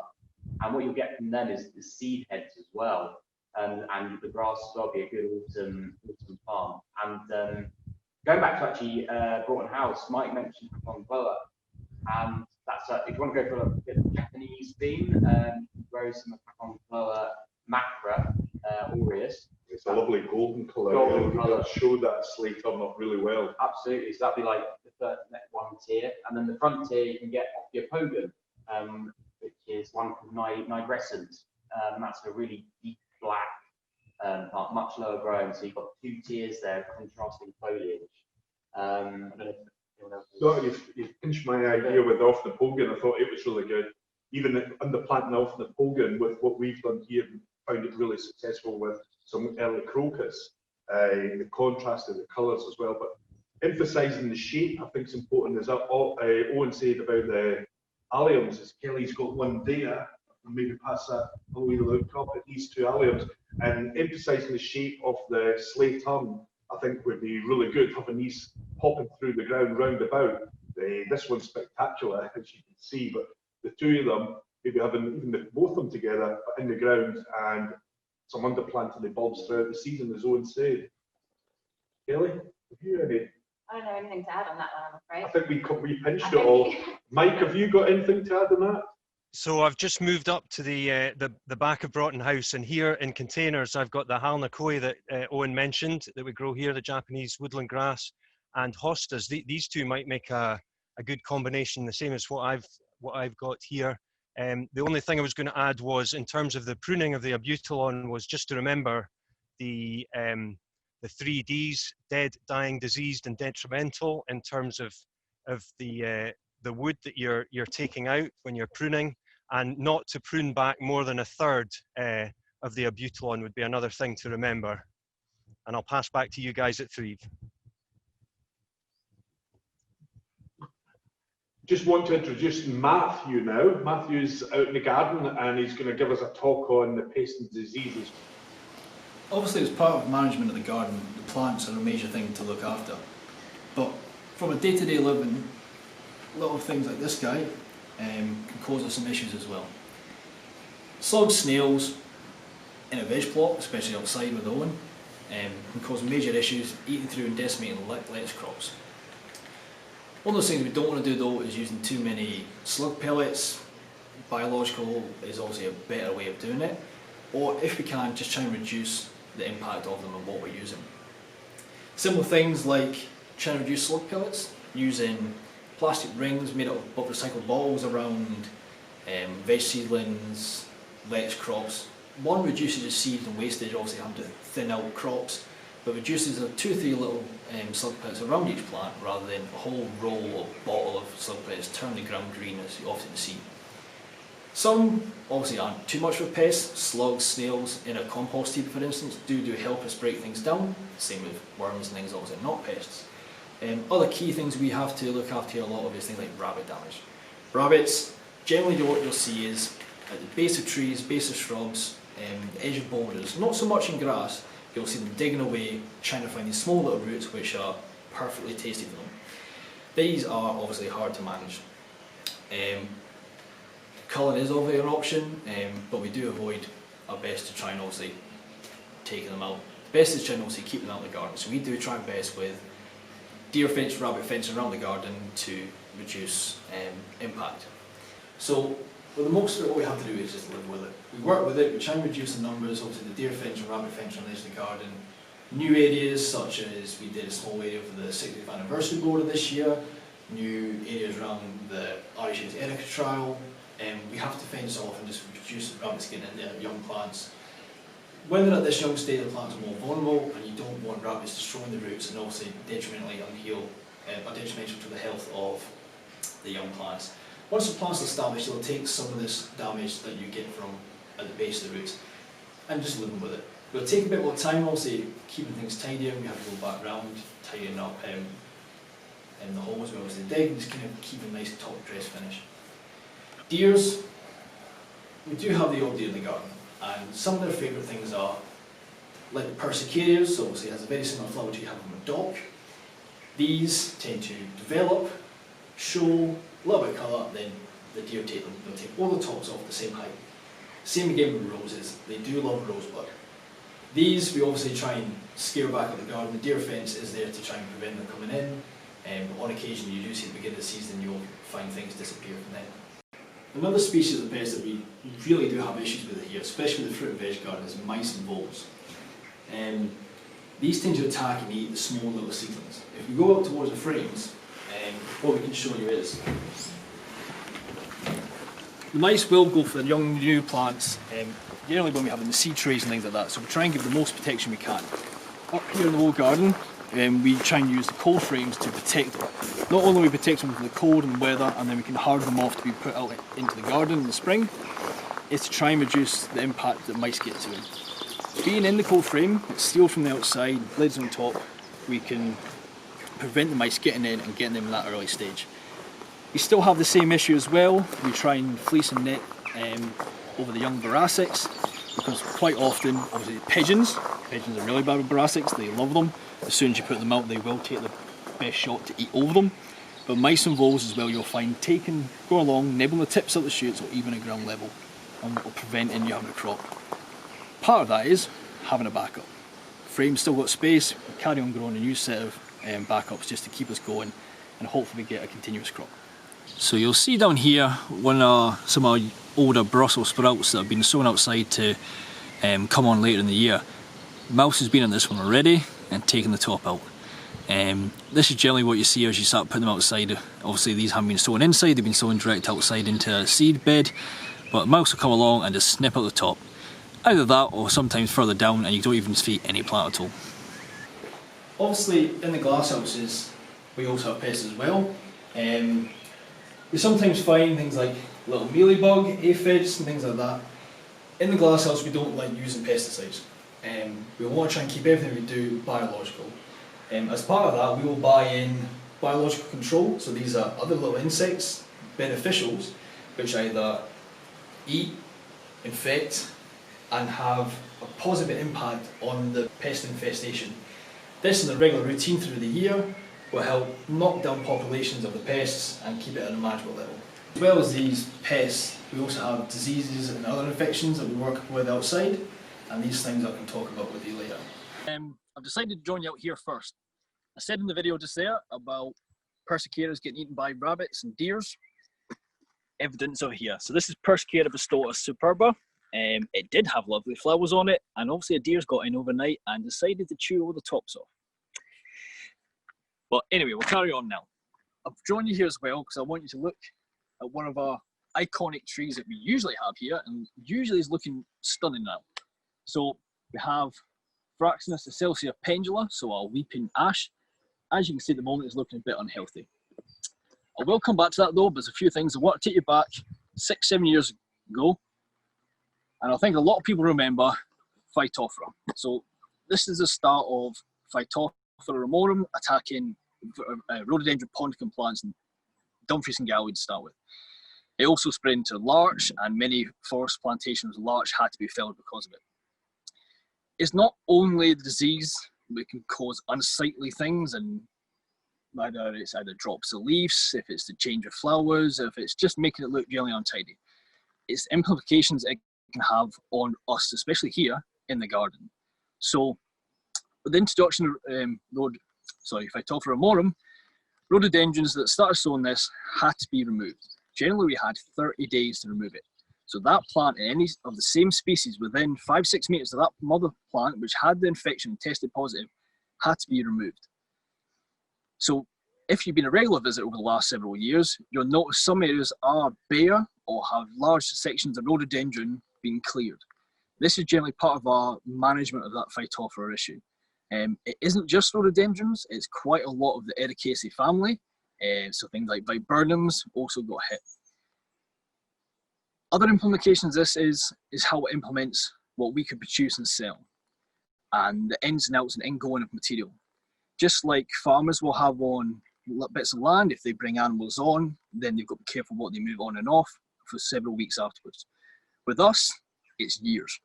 And what you'll get from them is the seed heads as well. And the grass as well be a good autumn plant. And going back to actually Broughton House, Mike mentioned Hong Boa, and if you want to go for a bit of Japanese theme, Rose Macron Macra aureus. It's a lovely golden colour. Golden colour. It'll show that slate turn up really well. Absolutely. So that'd be like the first one tier, and then the front tier you can get off your Pogan, which is one called Nigrescent. That's a really deep black, much lower growing. So you've got two tiers there of contrasting foliage. I don't know if anyone else. So you've pinched my idea with off the Pogan. I thought it was really good. Even under planting off the Pogan, with what we've done here, found it really successful with some early crocus. The contrast of the colours as well, but emphasising the shape I think is important. As Owen said about the alliums, as Kelly's got one there, and maybe pass that a little look up at these two alliums, and emphasising the shape of the slate turn I think would be really good, having these popping through the ground round about. This one's spectacular, as you can see, but the two of them, maybe having even both of them together in the ground and some underplanting the bulbs throughout the season, as Owen said. Kelly, have you any? I don't know anything to add on that one, I'm afraid. I think we pinched it all. Mike, have you got anything to add on that? So I've just moved up to the back of Broughton House, and here in containers I've got the halnakoi that Owen mentioned that we grow here, the Japanese woodland grass, and hostas. These two might make a good combination, the same as what I've got here. The only thing I was going to add was, in terms of the pruning of the Abutilon, was just to remember the 3 Ds: dead, dying, diseased, and detrimental, in terms of the wood that you're taking out when you're pruning, and not to prune back more than a third of the Abutilon would be another thing to remember. And I'll pass back to you guys at Threave. Just want to introduce Matthew now. Matthew's out in the garden and he's going to give us a talk on the pests and diseases. Obviously, as part of management of the garden, the plants are a major thing to look after. But from a day-to-day living, little things like this guy can cause us some issues as well. Slugs, snails in a veg plot, especially outside with Owen, can cause major issues, eating through and decimating lettuce crops. One of those things we don't want to do though is using too many slug pellets. Biological is obviously a better way of doing it, or if we can, just try and reduce the impact of them and what we're using. Simple things like trying to reduce slug pellets, using plastic rings made out of recycled bottles around veg seedlings, lettuce crops. One reduces the seed and wastage, obviously having to thin out crops, but reduces the 2 or 3 little slug pellets around each plant rather than a whole roll or bottle of slug pellets turn the ground green, as you often see. Some obviously aren't too much of a pest. Slugs, snails in a compost heap, for instance, do help us break things down. Same with worms and things, obviously not pests. Other key things we have to look after here a lot of is things like rabbit damage. Rabbits, generally what you'll see is at the base of trees, base of shrubs, the edge of boulders, not so much in grass. You'll see them digging away, trying to find these small little roots which are perfectly tasty for them. These are obviously hard to manage. Culling is obviously an option, but we do avoid our best to try and obviously taking them out. The best is trying to obviously keep them out in the garden. So we do try our best with deer fence, rabbit fence around the garden to reduce impact. So for the most of it, what we have to do is just live with it. We work with it, we try and reduce the numbers, obviously the deer fence and rabbit fence around the edge of the garden. New areas, such as we did a small area for the 60th anniversary border this year, new areas around the Irish Erica trial, and we have to fence off and just reduce the rabbits getting in there, young plants. When they're at this young stage, the plants are more vulnerable, and you don't want rabbits destroying the roots and obviously detrimentally detrimental to the health of the young plants. Once the plants are established, it'll take some of this damage that you get from at the base of the roots and just living with it. It'll take a bit more time, obviously, keeping things tidier. We have to go back round, tidying up in the holes where obviously dig, and just kind of keep a nice top dress finish. Deers, we do have the odd deer in the garden, and some of their favourite things are like the persicarias, so obviously it has a very similar flower to you have on a dock. These tend to develop, show a little bit of colour, then the deer take them. They'll take all the tops off the same height. Same again with roses. They do love rosebud. These we obviously try and scare back at the garden. The deer fence is there to try and prevent them coming in. But on occasion you do see at the beginning of the season you'll find things disappear from then. Another species of pest that we really do have issues with here, especially with the fruit and veg garden, is mice and voles. These tend to attack and eat the small little seedlings. If we go up towards the frames, what we can show you is the mice will go for the young new plants, generally when we have them in the seed trays and things like that, so we try and give the most protection we can. Up here in the wall garden, we try and use the cold frames to protect them. Not only do we protect them from the cold and weather, and then we can harden them off to be put out into the garden in the spring, it's to try and reduce the impact that mice get to them. Being in the cold frame, it's sealed from the outside, lids on top, we can prevent the mice getting in and getting them in that early stage. We still have the same issue as well. We try and fleece and net over the young boracics, because quite often, obviously pigeons are really bad with boracics, they love them. As soon as you put them out, they will take the best shot to eat over them. But mice and voles as well, you'll find go along, nibbling the tips of the shoots or even at ground level, and will prevent you having a crop. Part of that is having a backup. Frame's still got space, we carry on growing a new set of backups just to keep us going, and hopefully get a continuous crop. So you'll see down here some of our older Brussels sprouts that have been sown outside to come on later in the year. Mouse has been on this one already and taken the top out. This is generally what you see as you start putting them outside. Obviously these haven't been sown inside, they've been sown direct outside into a seed bed, but mouse will come along and just snip out the top. Either that or sometimes further down and you don't even see any plant at all. Obviously in the glasshouses we also have pests as well. We sometimes find things like little mealybug, aphids and things like that. In the glasshouse we don't like using pesticides. We want to try and keep everything we do biological. As part of that we will buy in biological control, so these are other little insects, beneficials, which either eat, infect and have a positive impact on the pest infestation. This is a regular routine through the year will help knock down populations of the pests and keep it at a manageable level. As well as these pests, we also have diseases and other infections that we work with outside, and these things I can talk about with you later. I've decided to join you out here first. I said in the video just there about persicators getting eaten by rabbits and deers. Evidence over here. So this is Persicator Bistotus superba. It did have lovely flowers on it, and obviously a deer's got in overnight and decided to chew all the tops off. But anyway, we'll carry on now. I've drawn you here as well because I want you to look at one of our iconic trees that we usually have here, and usually is looking stunning now. So we have Fraxinus Excelsior pendula, so our weeping ash. As you can see at the moment, it's looking a bit unhealthy. I will come back to that though, but there's a few things I want to take you back 6-7 years ago, and I think a lot of people remember Phytophthora. So this is the start of Phytophthora ramorum attacking rhododendron ponticum plants in Dumfries and Galloway to start with. It also spread into larch, and many forest plantations of larch had to be felled because of it. It's not only the disease that can cause unsightly things, and it's either drops of leaves, if it's the change of flowers, if it's just making it look generally untidy. It's the implications it can have on us, especially here in the garden. So with the introduction of Phytophthora ramorum, rhododendrons that started sowing this had to be removed. Generally we had 30 days to remove it. So that plant, in any of the same species within 5-6 meters of that mother plant which had the infection and tested positive, had to be removed. So if you've been a regular visitor over the last several years, you'll notice some areas are bare or have large sections of rhododendron being cleared. This is generally part of our management of that Phytophthora issue. It isn't just rhododendrons, it's quite a lot of the Ericaceae family, so things like viburnums also got hit. Other implications of this is how it implements what we could produce and sell, and the ins and outs and ingoing of material. Just like farmers will have on bits of land, if they bring animals on, then they've got to be careful what they move on and off for several weeks afterwards. With us, it's years.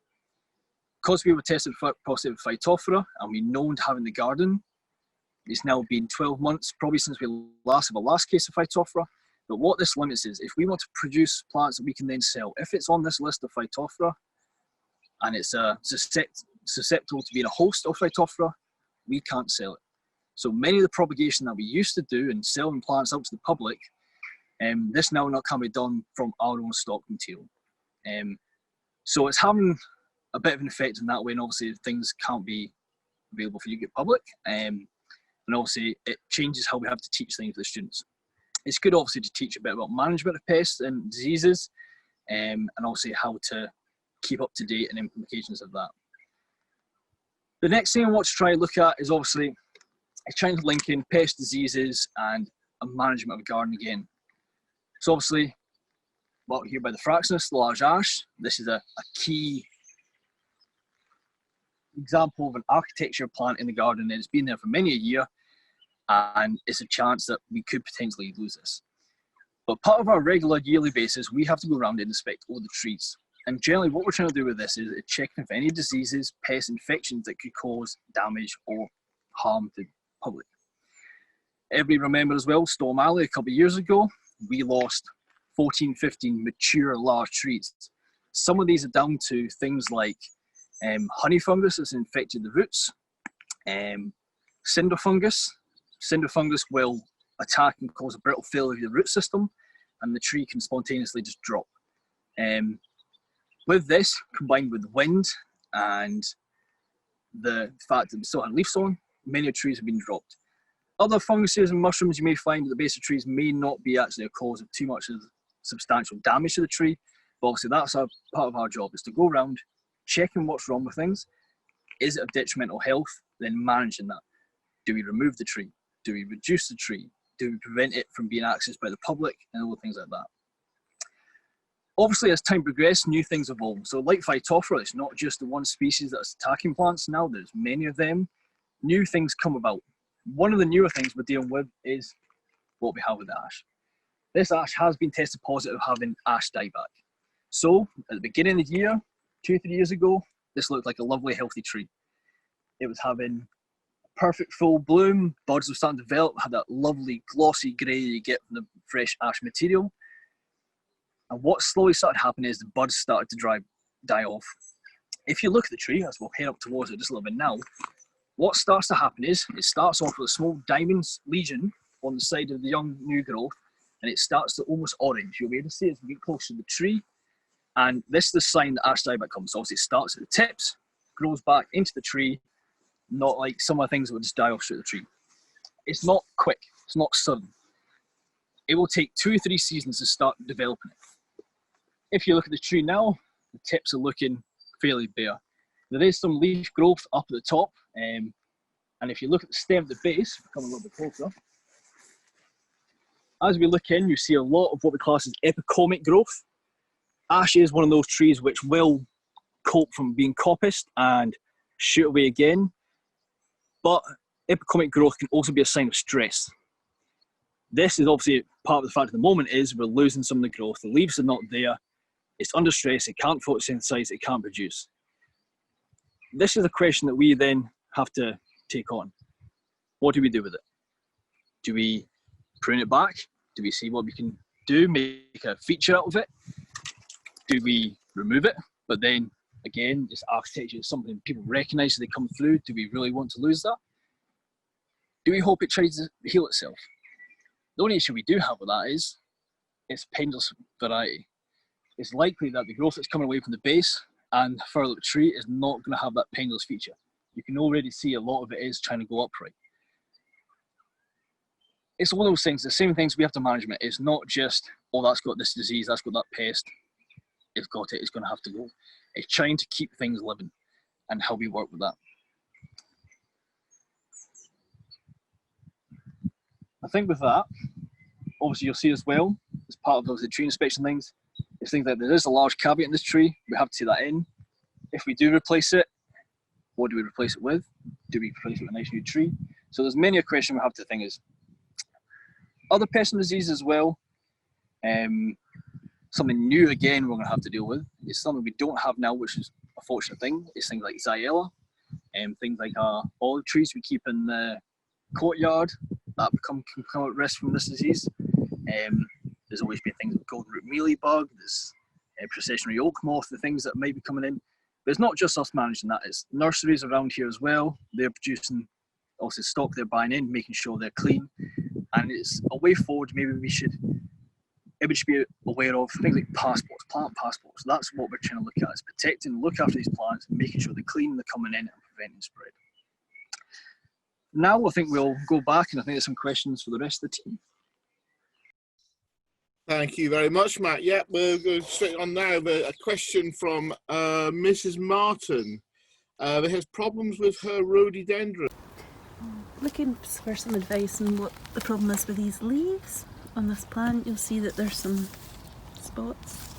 Because we were tested positive for Phytophthora and we known to have in the garden, it's now been 12 months probably since we last had the last case of Phytophthora. But what this limits is, if we want to produce plants that we can then sell, if it's on this list of Phytophthora and it's susceptible to being a host of Phytophthora, we can't sell it. So many of the propagation that we used to do and selling plants out to the public, this now not can be done from our own stock material. So it's having a bit of an effect in that way, and obviously things can't be available for you to get public, and obviously it changes how we have to teach things to the students. It's good obviously to teach a bit about management of pests and diseases, and obviously how to keep up to date and implications of that. The next thing I want to try and look at is obviously trying to link in pest diseases and a management of a garden again. So obviously, well, here by the Fraxinus, the large ash, this is a key example of an architecture plant in the garden, and it's been there for many a year, and it's a chance that we could potentially lose this. But part of our regular yearly basis, we have to go around and inspect all the trees. And generally what we're trying to do with this is checking for any diseases, pests, infections that could cause damage or harm to the public. Everybody remember as well, Storm Alley a couple of years ago, we lost 14, 15 mature large trees. Some of these are down to things like honey fungus that's infected the roots, cinder fungus. Cinder fungus will attack and cause a brittle failure of the root system, and the tree can spontaneously just drop. With this, combined with wind and the fact that we still had leaves on, many trees have been dropped. Other funguses and mushrooms you may find at the base of trees may not be actually a cause of too much of substantial damage to the tree, but obviously that's part of our job, is to go around, checking what's wrong with things. Is it of detrimental health? Then managing that. Do we remove the tree? Do we reduce the tree? Do we prevent it from being accessed by the public? And all things like that. Obviously, as time progressed, new things evolve. So like Phytophthora, it's not just the one species that's attacking plants now, there's many of them. New things come about. One of the newer things we're dealing with is what we have with the ash. This ash has been tested positive of having ash dieback. So at the beginning of the year, 2-3 years ago, this looked like a lovely healthy tree. It was having perfect full bloom, buds were starting to develop, had that lovely glossy grey you get from the fresh ash material. And what slowly started happening is the buds started to die off. If you look at the tree, as we'll head up towards it just a little bit now, what starts to happen is it starts off with a small diamond lesion on the side of the young new growth, and it starts to almost orange. You'll be able to see it as we get closer to the tree, and this is the sign that ash dieback comes. So obviously it starts at the tips, grows back into the tree, not like some of the things that would just die off straight at the tree. It's not quick, it's not sudden. It will take 2 or 3 seasons to start developing it. If you look at the tree now, the tips are looking fairly bare. There is some leaf growth up at the top, and if you look at the stem at the base, come a little bit closer, as we look in, you see a lot of what we class as epicomic growth. Ash is one of those trees which will cope from being coppiced and shoot away again, but epicomic growth can also be a sign of stress. This is obviously part of the fact at the moment is we're losing some of the growth. The leaves are not there. It's under stress, it can't photosynthesize, it can't produce. This is a question that we then have to take on. What do we do with it? Do we prune it back? Do we see what we can do, make a feature out of it? Do we remove it? But then, again, this architecture is something people recognize as they come through. Do we really want to lose that? Do we hope it tries to heal itself? The only issue we do have with that is it's pendulous variety. It's likely that the growth that's coming away from the base and further up the tree is not going to have that pendulous feature. You can already see a lot of it is trying to go upright. It's one of those things, the same things we have to manage. It's not just, oh, that's got this disease, that's got that pest, it's got it, it's going to have to go. It's trying to keep things living and how we work with that. I think with that, obviously you'll see as well, as part of those tree inspection things, it's things like there is a large caveat in this tree, we have to see that in. If we do replace it, what do we replace it with? Do we replace it with a nice new tree? So there's many a question we have to think is. Other pest and disease as well, something new again we're going to have to deal with. It's something we don't have now, which is a fortunate thing. It's things like Xylella, things like our olive trees we keep in the courtyard that can come at risk from this disease. There's always been things like golden root mealybug, there's processionary oak moth, the things that might be coming in. But it's not just us managing that, it's nurseries around here as well. They're producing also stock they're buying in, making sure they're clean. And it's a way forward. Maybe everybody should be aware of things like passports, plant passports. That's what we're trying to look at, is protecting, look after these plants and making sure they're clean, they're coming in and preventing spread. Now I think we'll go back, and I think there's some questions for the rest of the team. Thank you very much, Matt. Yeah, we'll go straight on now. A question from Mrs. Martin. That has problems with her rhododendron. Looking for some advice on what the problem is with these leaves on this plant. You'll see that there's some spots.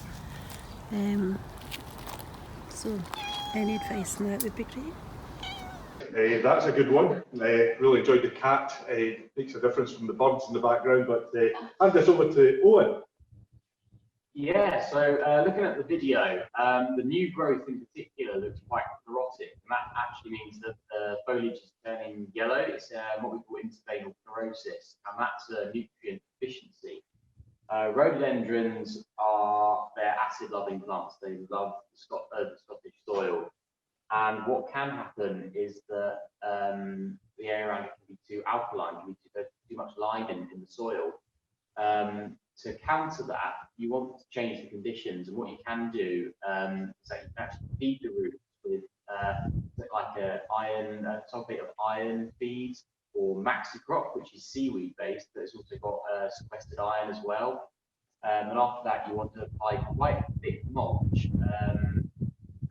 So any advice on that would be great. That's a good one. Really enjoyed the cat. Makes a difference from the birds in the background, but hand this over to Owen. Yeah, so looking at the video, the new growth in particular looks quite chlorotic, and that actually means that the foliage is turning yellow. It's what we call interbanal chlorosis, and that's a nutrient deficiency. Rhododendrons they're acid-loving plants. They love the Scottish soil. And what can happen is that the area around it can be too alkaline, can be too much lime in the soil. To counter that, you want to change the conditions, and what you can do is that you can actually feed the roots with like sulfate of iron feed, or maxicrop, which is seaweed based, but it's also got sequestered iron as well. And after that, you want to apply quite thick mulch.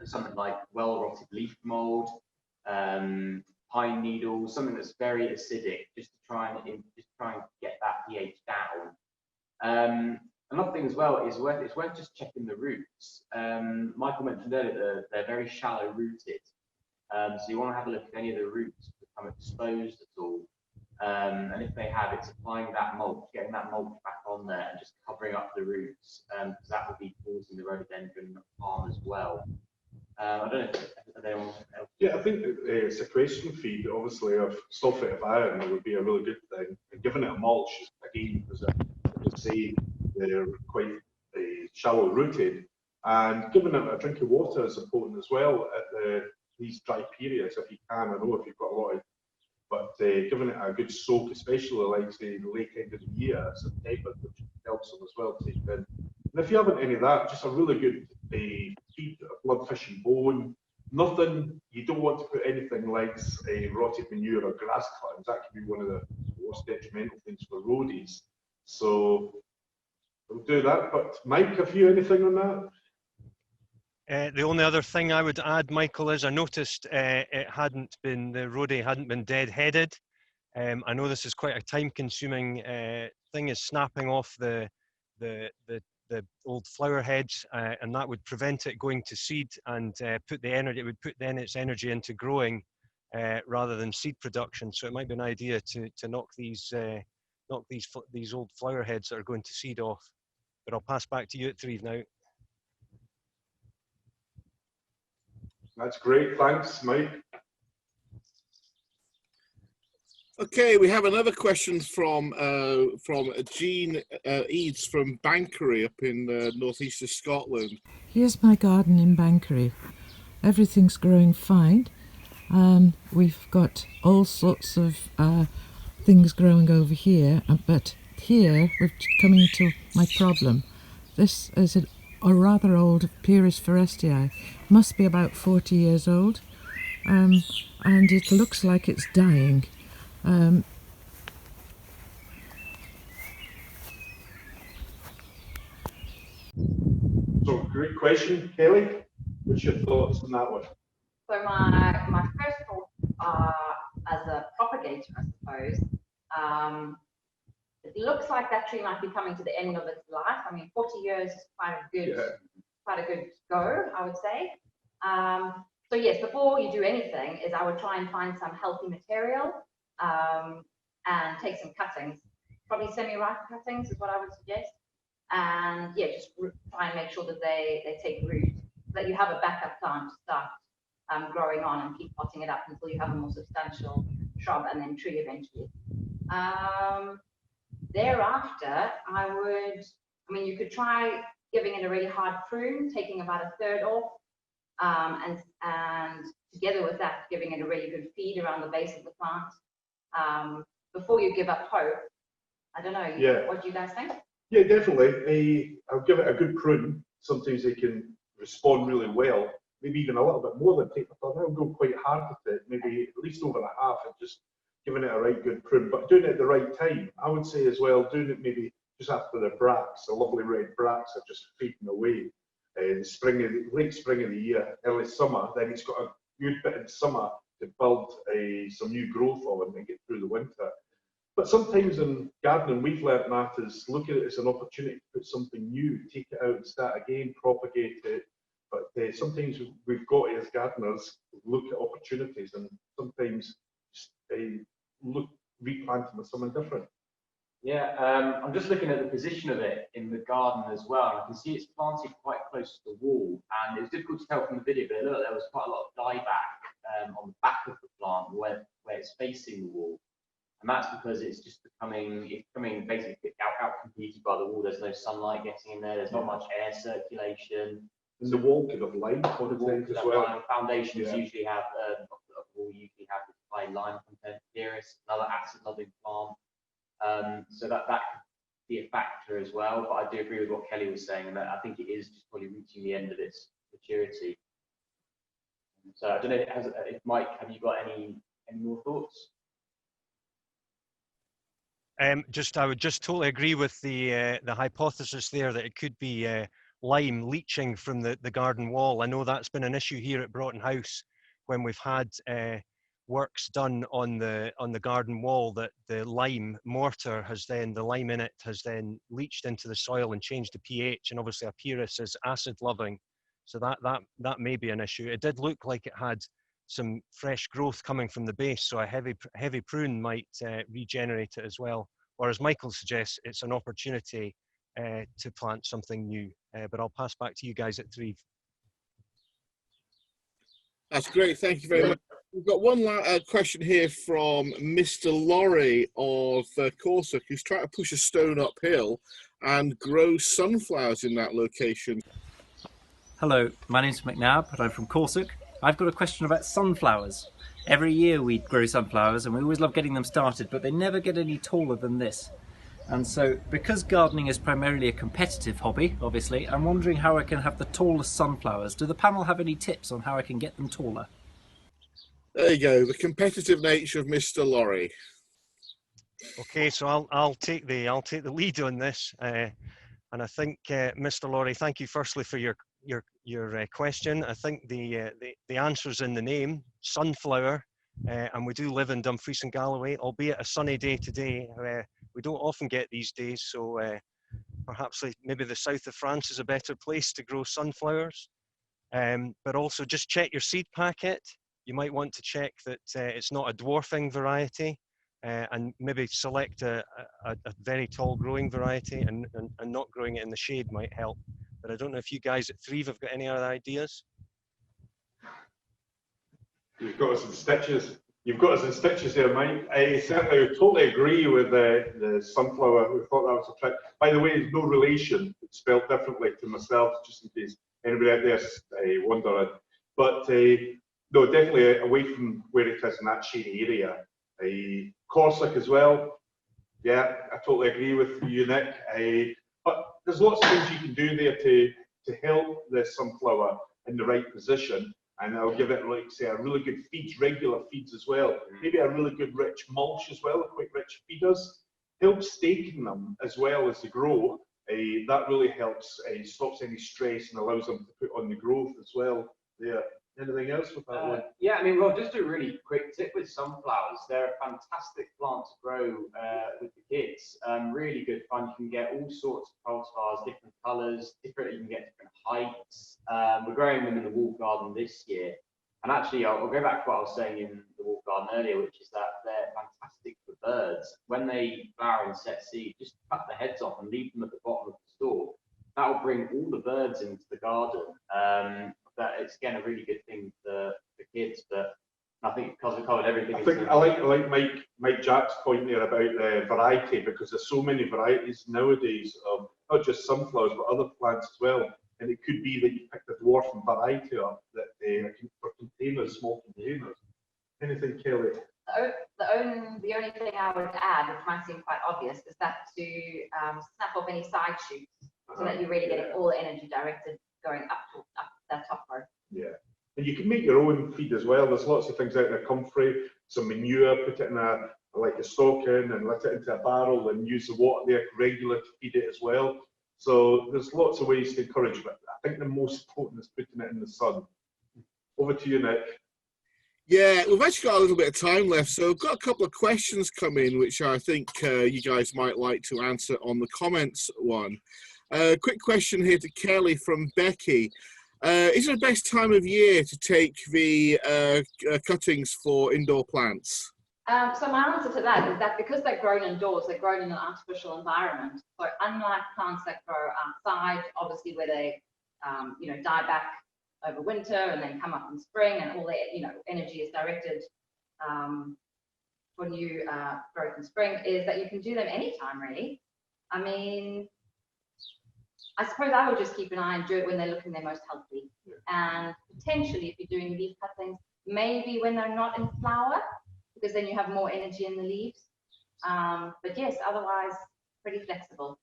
Something like well-rotted leaf mold, pine needles, something that's very acidic, just to try and get that pH down. Another thing as well is it's worth just checking the roots. Michael mentioned earlier that they're very shallow rooted, so you want to have a look if any of the roots become exposed at all. And if they have, it's applying that mulch, getting that mulch back on there, and just covering up the roots, because that will be causing the rhododendron harm as well. I don't know if anyone else. Yeah, I think separation feed, obviously, of sulfate of iron would be a really good thing. And giving it a mulch, again, as I say, they're quite shallow rooted. And giving it a drink of water is important as well at these dry periods, if you can. I know if you've got a lot of, but giving it a good soak, especially like say the late end of the year, September, which helps them as well to take in. And if you haven't any of that, just a really good feed, a bloodfish and bone. Nothing, you don't want to put anything like rotted manure or grass clippings. That can be one of the most detrimental things for roadies. So we'll do that. But Mike, have you anything on that? The only other thing I would add, Michael, is I noticed the roadie hadn't been dead-headed. I know this is quite a time-consuming thing, is snapping off the old flower heads, and that would prevent it going to seed and put the energy. It would put then its energy into growing rather than seed production. So it might be an idea to knock these old flower heads that are going to seed off. But I'll pass back to you at Threave now. That's great, thanks, Mike. Okay, we have another question from Jean Eads from Bankery up in northeast of Scotland. Here's my garden in Bankery. Everything's growing fine. We've got all sorts of things growing over here, but here we're coming to my problem. This is a rather old Pyrus forestii, must be about 40 years old, and it looks like it's dying. So great question, Kelly. What's your thoughts on that one? So my first thought as a propagator, I suppose, it looks like that tree might be coming to the end of its life. I mean, 40 years is quite a good go, I would say. So yes, before you do anything, is I would try and find some healthy material and take some cuttings, probably semi-ripe cuttings is what I would suggest. And yeah, just try and make sure that they take root, so that you have a backup plant to start growing on, and keep potting it up until you have a more substantial shrub and then tree eventually. Thereafter, you could try giving it a really hard prune, taking about a third off, and together with that, giving it a really good feed around the base of the plant. before you give up hope. I don't know, Yeah. what do you guys think? Yeah, definitely. I'll give it a good prune. Sometimes they can respond really well, maybe even a little bit more than paper thin. I'll go quite hard with it, maybe at least over a half, and just giving it a right good prune, but doing it at the right time. I would say as well, doing it maybe just after the bracts, the lovely red bracts are just fading away. Late spring of the year, early summer, then it's got a good bit in summer to build some new growth on and get through the winter. But sometimes in gardening, we've learnt that is look at it as an opportunity to put something new, take it out and start again, propagate it. But sometimes we've got to, as gardeners, look at opportunities and sometimes replanting with something different. Yeah, I'm just looking at the position of it in the garden as well. And I can see it's planted quite close to the wall, and it was difficult to tell from the video, but look, there was quite a lot of dieback on the back of the plant where it's facing the wall. And that's because it's just becoming basically out-competed by the wall. There's no sunlight getting in there. There's not much air circulation. And the wall could have lime on it as well. Foundations usually have, will usually have high lime content. Pyrus, another acid-loving plant. So that could be a factor as well. But I do agree with what Kelly was saying, and I think it is just probably reaching the end of its maturity. So I don't know, if Mike, have you got any more thoughts? I would just totally agree with the hypothesis there that it could be lime leaching from the garden wall. I know that's been an issue here at Broughton House when we've had works done on the garden wall, that the lime mortar the lime in it has then leached into the soil and changed the pH, and obviously a Pyrus is acid loving, so that may be an issue. It did look like it had some fresh growth coming from the base, so a heavy prune might regenerate it as well. Or as Michael suggests, it's an opportunity to plant something new. But I'll pass back to you guys at Threave. That's great, thank you very much. We've got one question here from Mr. Laurie of Corsica, who's trying to push a stone uphill and grow sunflowers in that location. Hello, my name's McNabb and I'm from Corsica. I've got a question about sunflowers. Every year we grow sunflowers and we always love getting them started, but they never get any taller than this. And so, because gardening is primarily a competitive hobby, obviously, I'm wondering how I can have the tallest sunflowers. Do the panel have any tips on how I can get them taller? There you go, the competitive nature of Mr. Laurie. Okay, so I'll take the lead on this, and I think Mr. Laurie, thank you firstly for your question. I think the answer's in the name, sunflower, and we do live in Dumfries and Galloway, albeit a sunny day today. We don't often get these days, so perhaps maybe the south of France is a better place to grow sunflowers. But also just check your seed packet. You might want to check that it's not a dwarfing variety, and maybe select a very tall growing variety, and not growing it in the shade might help. But I don't know if you guys at Threave have got any other ideas. You've got us in stitches. You've got us in stitches there, Mike. I certainly totally agree with the sunflower. We thought that was a trick. By the way, it's no relation. It's spelled differently to myself, just in case anybody out there's wondering. But no, definitely away from where it is in that shady area. Corsica as well. Yeah, I totally agree with you, Nick. But there's lots of things you can do there to help the sunflower in the right position. And I'll give it, like say, a really good feeds, regular feeds as well. Maybe a really good rich mulch as well, quite rich feeders. Helps staking them as well as they grow. That really helps, stops any stress and allows them to put on the growth as well there. Anything else with that one? Yeah, I mean, well, just a really quick tip with sunflowers. They're a fantastic plant to grow with the kids. Really good fun. You can get all sorts of cultivars, different colours, you can get different heights. We're growing them in the wall garden this year. And actually, I'll go back to what I was saying in the wall garden earlier, which is that they're fantastic for birds. When they flower and set seed, just cut the heads off and leave them at the bottom of the store. That will bring all the birds into the garden. That it's again a really good thing for kids, but I think because we covered everything. I like Mike Jack's point there about the variety, because there's so many varieties nowadays of not just sunflowers but other plants as well. And it could be that you pick the dwarf variety up that for containers, small containers. Anything, Kelly? the only thing I would add, which might seem quite obvious, is that to snap off any side shoots so that you're really getting all the energy directed going up that top row. Yeah, and you can make your own feed as well. There's lots of things out there, comfrey, some manure, put it in a stock in and let it into a barrel and use the water there regularly to feed it as well. So there's lots of ways to encourage, but I think the most important is putting it in the sun. Over to you, Nick. Yeah, we've actually got a little bit of time left, so I've got a couple of questions come in, which I think you guys might like to answer on the comments one. Quick question here to Kelly from Becky. Is it the best time of year to take the cuttings for indoor plants? So my answer to that is that because they're grown indoors, they're grown in an artificial environment. So unlike plants that grow outside, obviously where they, die back over winter and then come up in spring, and all their, energy is directed for new growth in spring, is that you can do them anytime, really. I mean, I suppose I would just keep an eye and do it when they're looking their most healthy. And potentially, if you're doing leaf cuttings, maybe when they're not in flower, because then you have more energy in the leaves. But yes, otherwise, pretty flexible.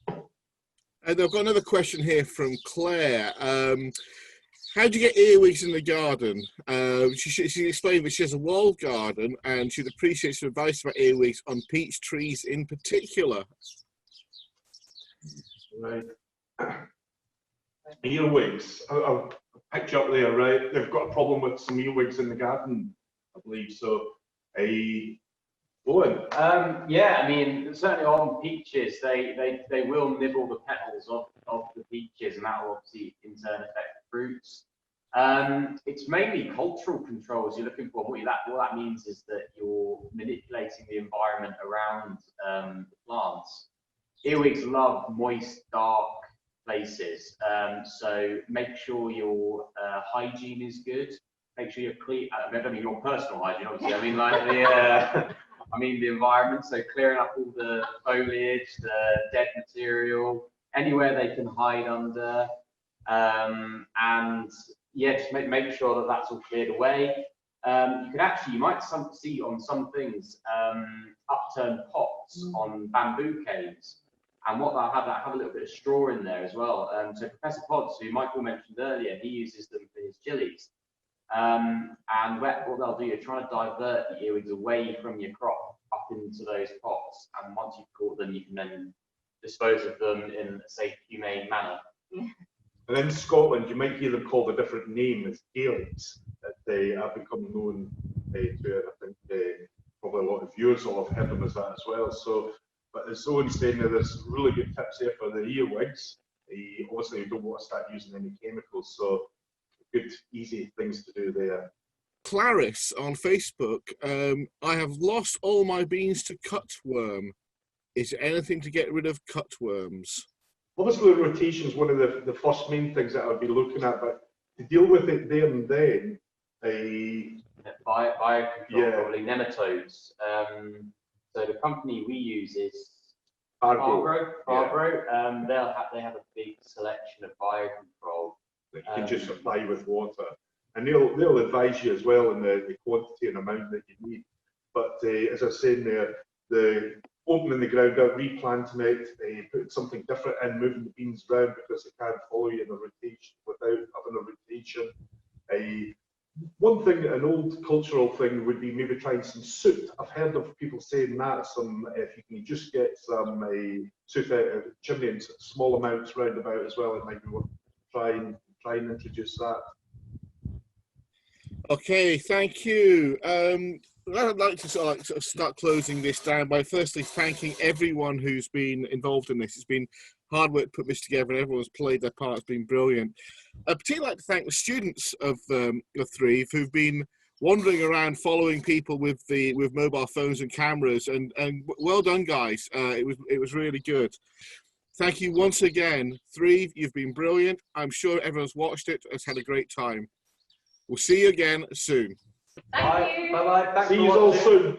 And I've got another question here from Claire. How do you get earwigs in the garden? She explained that she has a walled garden and she'd appreciate some advice about earwigs on peach trees in particular. Right. Earwigs. I'll pick you up there, right? They've got a problem with some earwigs in the garden, I believe. So, Owen. Yeah, I mean, certainly on peaches, they will nibble the petals of the peaches, and that will obviously in turn affect the fruits. It's mainly cultural controls you're looking for. What that means is that you're manipulating the environment around the plants. Earwigs love moist, dark places, so make sure your hygiene is good. Make sure you're clean. I don't mean your personal hygiene, obviously. I mean like the environment. So clearing up all the foliage, the dead material, anywhere they can hide under, and yeah, just make sure that that's all cleared away. You might see on some things upturned pots on bamboo canes, and what they'll have a little bit of straw in there as well. So Professor Potts, who Michael mentioned earlier, he uses them for his chilies. And what they'll do, you're trying to divert the earwigs away from your crop up into those pots, and once you've caught them, you can then dispose of them in a safe, humane manner. And in Scotland, you might hear them called a different name as gaelics, that they have become known to, I think probably a lot of viewers will have heard them as that as well. So, but as Owen's saying, there's really good tips there for the earwigs. Obviously, you don't want to start using any chemicals, so good, easy things to do there. Clarice on Facebook, I have lost all my beans to cutworm. Is there anything to get rid of cutworms? Obviously, rotation is one of the first main things that I would be looking at, but to deal with it there and then, biocontrol, probably nematodes. So the company we use is Fargo. They have a big selection of biocontrol. You can just apply with water, and they'll advise you as well in the quantity and amount that you need. But as I was saying there, the opening the ground out, replanting it, putting something different in, moving the beans around because they can't follow you in a rotation without having a rotation. One thing, an old cultural thing, would be maybe trying some soot. I've heard of people saying that if you can just get some soot out of the chimney in small amounts round about as well, it might be worth trying and introduce that. Okay, thank you. I'd like to sort of start closing this down by firstly thanking everyone who's been involved in this. It's been hard work to put this together, and everyone's played their part. It's been brilliant. I'd particularly like to thank the students of Threave who've been wandering around following people with mobile phones and cameras, and well done, guys. It was really good. Thank you once again, Threave. You've been brilliant. I'm sure everyone's watched it, has had a great time. We'll see you again soon. Thank you. Bye-bye. See you all soon.